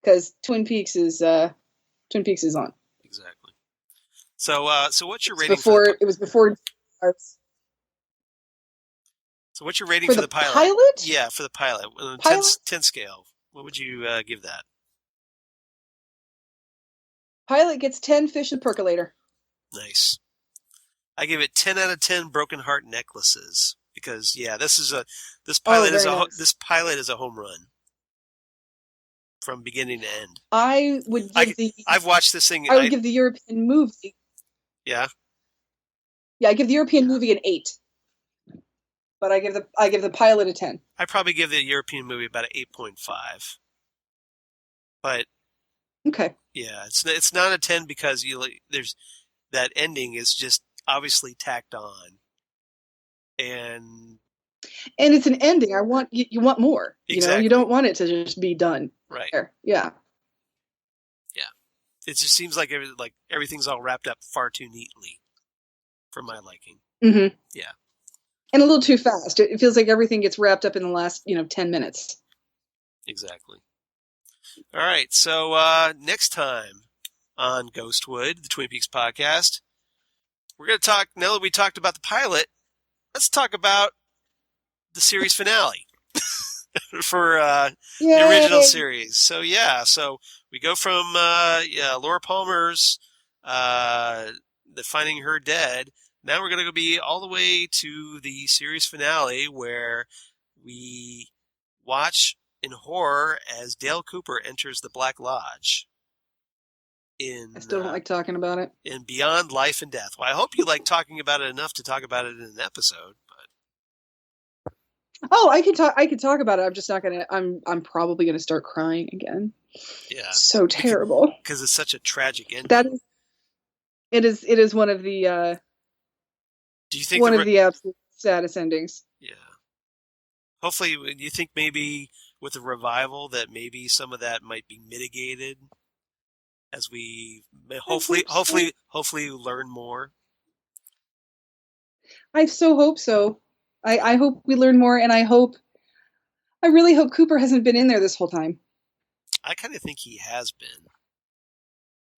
because Twin Peaks is on. Exactly. So what's your rating it was before. So what's your rating for the pilot? Yeah, for the pilot. 10 scale. What would you give that? Pilot gets 10 fish and percolator. Nice. I give it 10 out of 10 broken heart necklaces because this pilot is a home run from beginning to end. I've watched this thing. I would give the European movie. Yeah. Yeah, I give the European movie an 8. But I give the pilot a 10. I probably give the European movie about an 8.5. But okay. Yeah, it's not a 10 because there's that ending is just obviously tacked on. And it's an ending. You want more. Exactly. You don't want it to just be done. Right. There. Yeah. Yeah. It just seems like everything's all wrapped up far too neatly. for my liking. Mm-hmm. Yeah. And a little too fast. It feels like everything gets wrapped up in the last, 10 minutes. Exactly. All right. So next time on Ghostwood, the Twin Peaks podcast, we're going to talk, now that we talked about the pilot, let's talk about the series finale for the original series. So we go from Laura Palmer's the finding her dead. Now we're going to be all the way to the series finale where we watch in horror as Dale Cooper enters the Black Lodge. I still don't like talking about it. In Beyond Life and Death. Well, I hope you like talking about it enough to talk about it in an episode. But oh, I could talk about it. I'm just not gonna. I'm probably gonna start crying again. Yeah, so terrible because it's such a tragic ending. That is. It is one of the. Do you think one of the absolute saddest endings? Yeah. Hopefully, do you think maybe with the revival that maybe some of that might be mitigated as we hopefully learn more? I so hope so. I hope we learn more, and I really hope Cooper hasn't been in there this whole time. I kind of think he has been.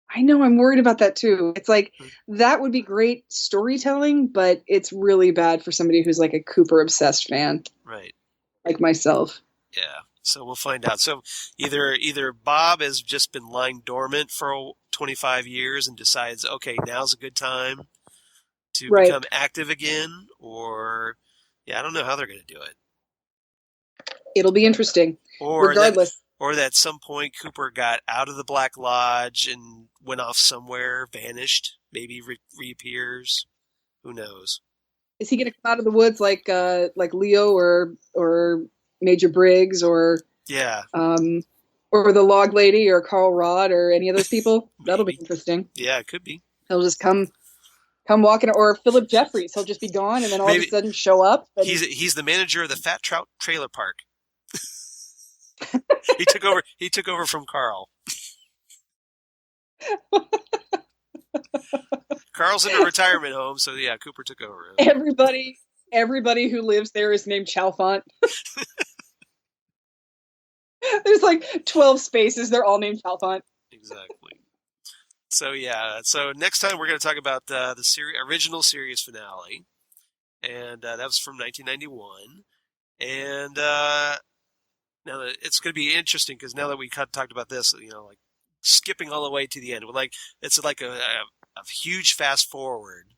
I know, I'm worried about that too. It's like, that would be great storytelling, but it's really bad for somebody who's like a Cooper obsessed fan. Right. Like myself. Yeah. So we'll find out. So either Bob has just been lying dormant for 25 years and decides, okay, now's a good time to become active again, or I don't know how they're going to do it. It'll be interesting. Or regardless. Or that at some point Cooper got out of the Black Lodge and went off somewhere, vanished, maybe reappears. Who knows? Is he going to come out of the woods like Leo or Major Briggs or or the Log Lady or Carl Rod or any of those people? That'll be interesting. Yeah, it could be. He'll just come walking, or Philip Jeffries. He'll just be gone and then all of a sudden show up. He's the manager of the Fat Trout Trailer Park. He took over from Carl. Carl's in a retirement home, so Cooper took over. Everybody who lives there is named Chalfont. There's like 12 spaces. They're all named Chalfont. Exactly. So next time we're going to talk about the original series finale, and that was from 1991. And now it's going to be interesting because now that we talked about this, like skipping all the way to the end, it's like a huge fast forward.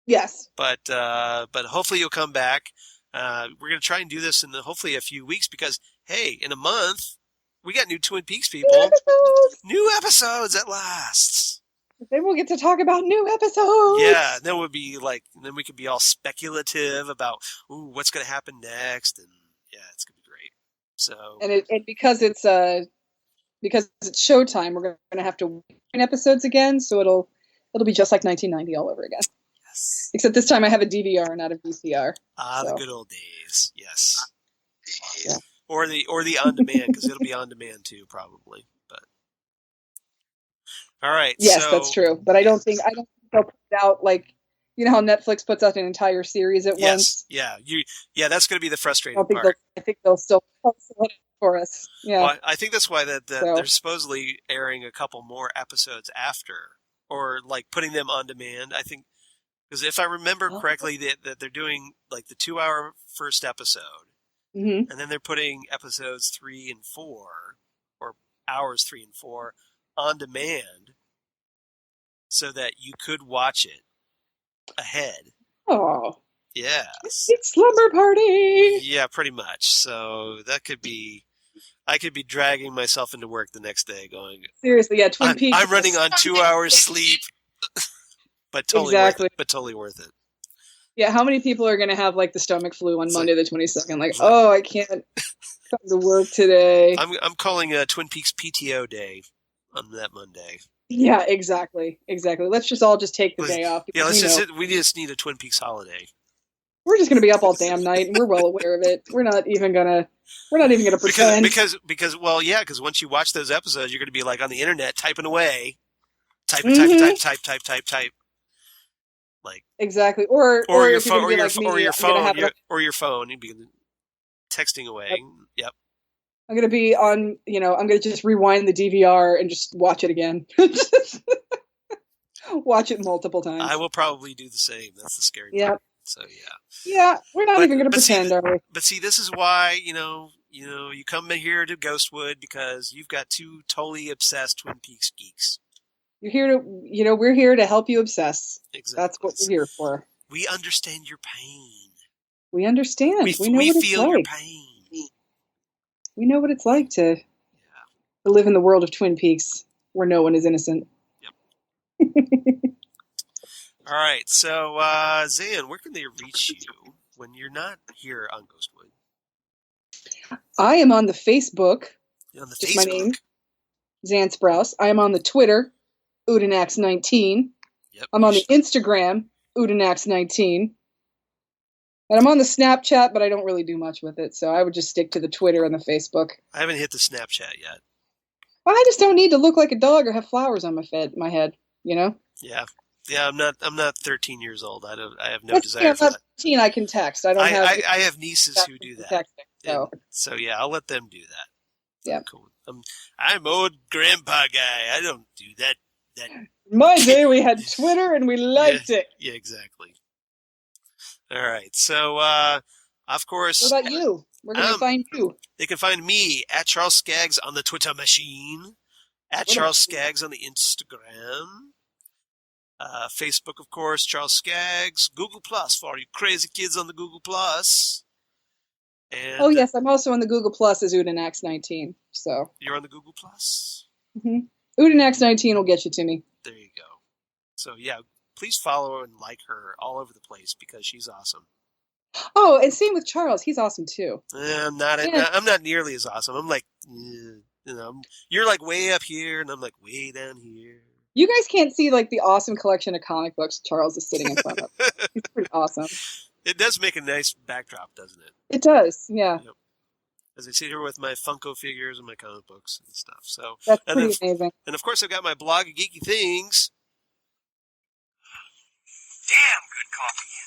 Yes. But hopefully you'll come back. We're going to try and do this in hopefully a few weeks because, hey, in a month, we got new Twin Peaks people. New episodes at last. Then we'll get to talk about new episodes. Yeah, then we could be all speculative about what's going to happen next, and it's going to be great. So and because it's Showtime, we're going to have to wait episodes again, so it'll be just like 1990 all over again. Yes. Except this time I have a DVR, not a VCR. The good old days. Yes. Yeah. Or the on demand, because it'll be on demand too, probably. But all right. Yes, that's true. But I don't think they'll put it out like, how Netflix puts out an entire series at once. Yeah. That's going to be the frustrating part. I think they'll still it for us. Yeah. Well, I think that's why they're supposedly airing a couple more episodes after, or like putting them on demand. I think because if I remember correctly, that they're doing like the 2-hour first episode. Mm-hmm. And then they're putting episodes 3 and 4, or hours 3 and 4, on demand, so that you could watch it ahead. Oh, yeah! It's slumber party. Yeah, pretty much. So that could be. I could be dragging myself into work the next day, going. Seriously, yeah, Twin Peaks. I'm running on 2 hours sleep, but totally worth it. Yeah, how many people are going to have like the stomach flu on Monday the 22nd? Like, oh, I can't come to work today. I'm calling a Twin Peaks PTO day on that Monday. Yeah, exactly. Let's just all take the day off. Yeah, we just need a Twin Peaks holiday. We're just going to be up all damn night, and we're well aware of it. We're not even gonna pretend. Because once you watch those episodes, you're going to be like on the internet typing away, type. Like exactly, or your if you're phone, gonna be like me, or your phone. You'd be texting away. Yep. I'm gonna be on. I'm gonna just rewind the DVR and just watch it again. Watch it multiple times. I will probably do the same. That's the scary part. So yeah. Yeah, we're not even going to pretend, are we? But see, this is why you come in here to Ghostwood because you've got two totally obsessed Twin Peaks geeks. You're here to, we're here to help you obsess. Exactly. That's what we're here for. We understand your pain. We understand. We know what it's feel like. Your pain. We know what it's like to live in the world of Twin Peaks where no one is innocent. Yep. All right. So, Xan, where can they reach you when you're not here on Ghostwood? I am on the Facebook. You're on the just Facebook. My name, Xan Sprouse. I am on the Twitter, Udinax19. Yep. I'm on the Instagram, Udinax19. And I'm on the Snapchat, but I don't really do much with it, so I would just stick to the Twitter and the Facebook. I haven't hit the Snapchat yet. Well, I just don't need to look like a dog or have flowers on my head, Yeah. Yeah, I'm not 13 years old. I have no desire for that. 13, I can text. I have nieces who do that. Texting, so yeah, I'll let them do that. Yeah. Cool. I'm old grandpa guy. I don't do that. In my day, we had Twitter and we liked it. Yeah, exactly. All right. So, of course. What about you? Where can they find you? They can find me at Charles Skaggs on the Twitter machine, at Charles Skaggs on the Instagram. Facebook, of course, Charles Skaggs. Google Plus for all you crazy kids on the Google Plus. And, yes, I'm also on the Google Plus as Udinax19. So you're on the Google Plus? Mm-hmm. Udinax19 will get you to me. There you go. So yeah, please follow and like her all over the place because she's awesome. Oh, and same with Charles. He's awesome too. I'm not nearly as awesome. I'm like, you're like way up here, and I'm like way down here. You guys can't see like the awesome collection of comic books Charles is sitting in front of. He's pretty awesome. It does make a nice backdrop, doesn't it? It does, yeah. Yep. As I sit here with my Funko figures and my comic books and stuff. So that's pretty amazing. And of course, I've got my blog of geeky things. Damn good coffee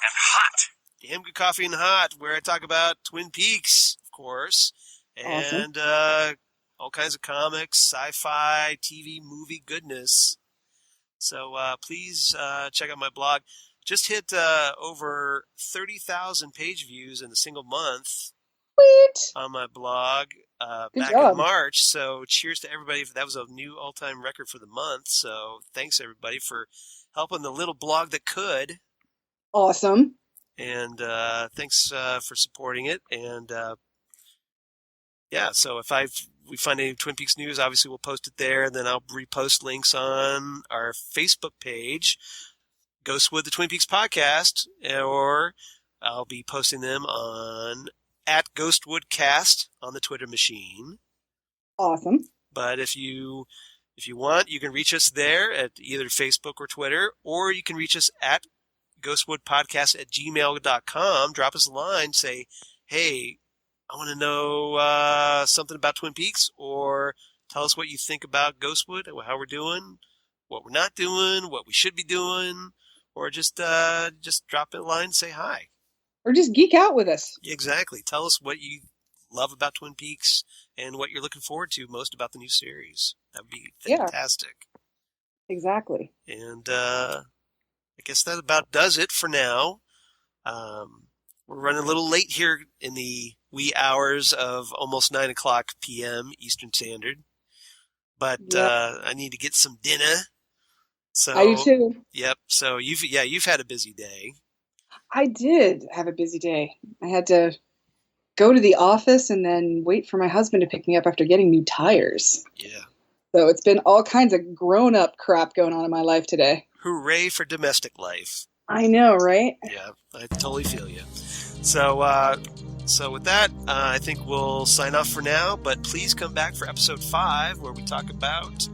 and hot. Damn good coffee and hot, where I talk about Twin Peaks, of course, and all kinds of comics, sci-fi, TV, movie goodness. So please check out my blog. Just hit over 30,000 page views in a single month. Sweet. On my blog back job. in March. So cheers to everybody. That was a new all-time record for the month. So thanks everybody for helping the little blog that could. Awesome. And thanks for supporting it. And so if we find any Twin Peaks news, obviously we'll post it there, and then I'll repost links on our Facebook page, Ghostwood the Twin Peaks Podcast, or I'll be posting them on at GhostwoodCast on the Twitter machine. Awesome. But if you want, you can reach us there at either Facebook or Twitter, or you can reach us at ghostwoodpodcast@gmail.com. Drop us a line, say, hey, I want to know something about Twin Peaks, or tell us what you think about Ghostwood, how we're doing, what we're not doing, what we should be doing, or just drop a line and say hi. Or just geek out with us. Exactly. Tell us what you love about Twin Peaks and what you're looking forward to most about the new series. That would be fantastic. Yeah. Exactly. And I guess that about does it for now. We're running a little late here in the wee hours of almost 9 o'clock p.m. Eastern Standard. But I need to get some dinner. So I do too. Yep. So you've had a busy day. I did have a busy day. I had to go to the office and then wait for my husband to pick me up after getting new tires. Yeah. So it's been all kinds of grown-up crap going on in my life today. Hooray for domestic life. I know, right? Yeah, I totally feel you. So with that, I think we'll sign off for now, but please come back for episode 5, where we talk about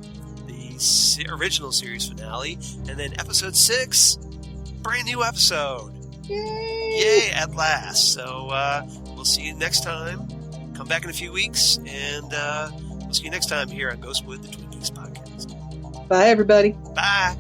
the original series finale, and then episode 6, brand new episode. Yay, at last. So we'll see you next time. Come back in a few weeks, and we'll see you next time here on Ghostwood, the Twin Peaks Podcast. Bye, everybody. Bye.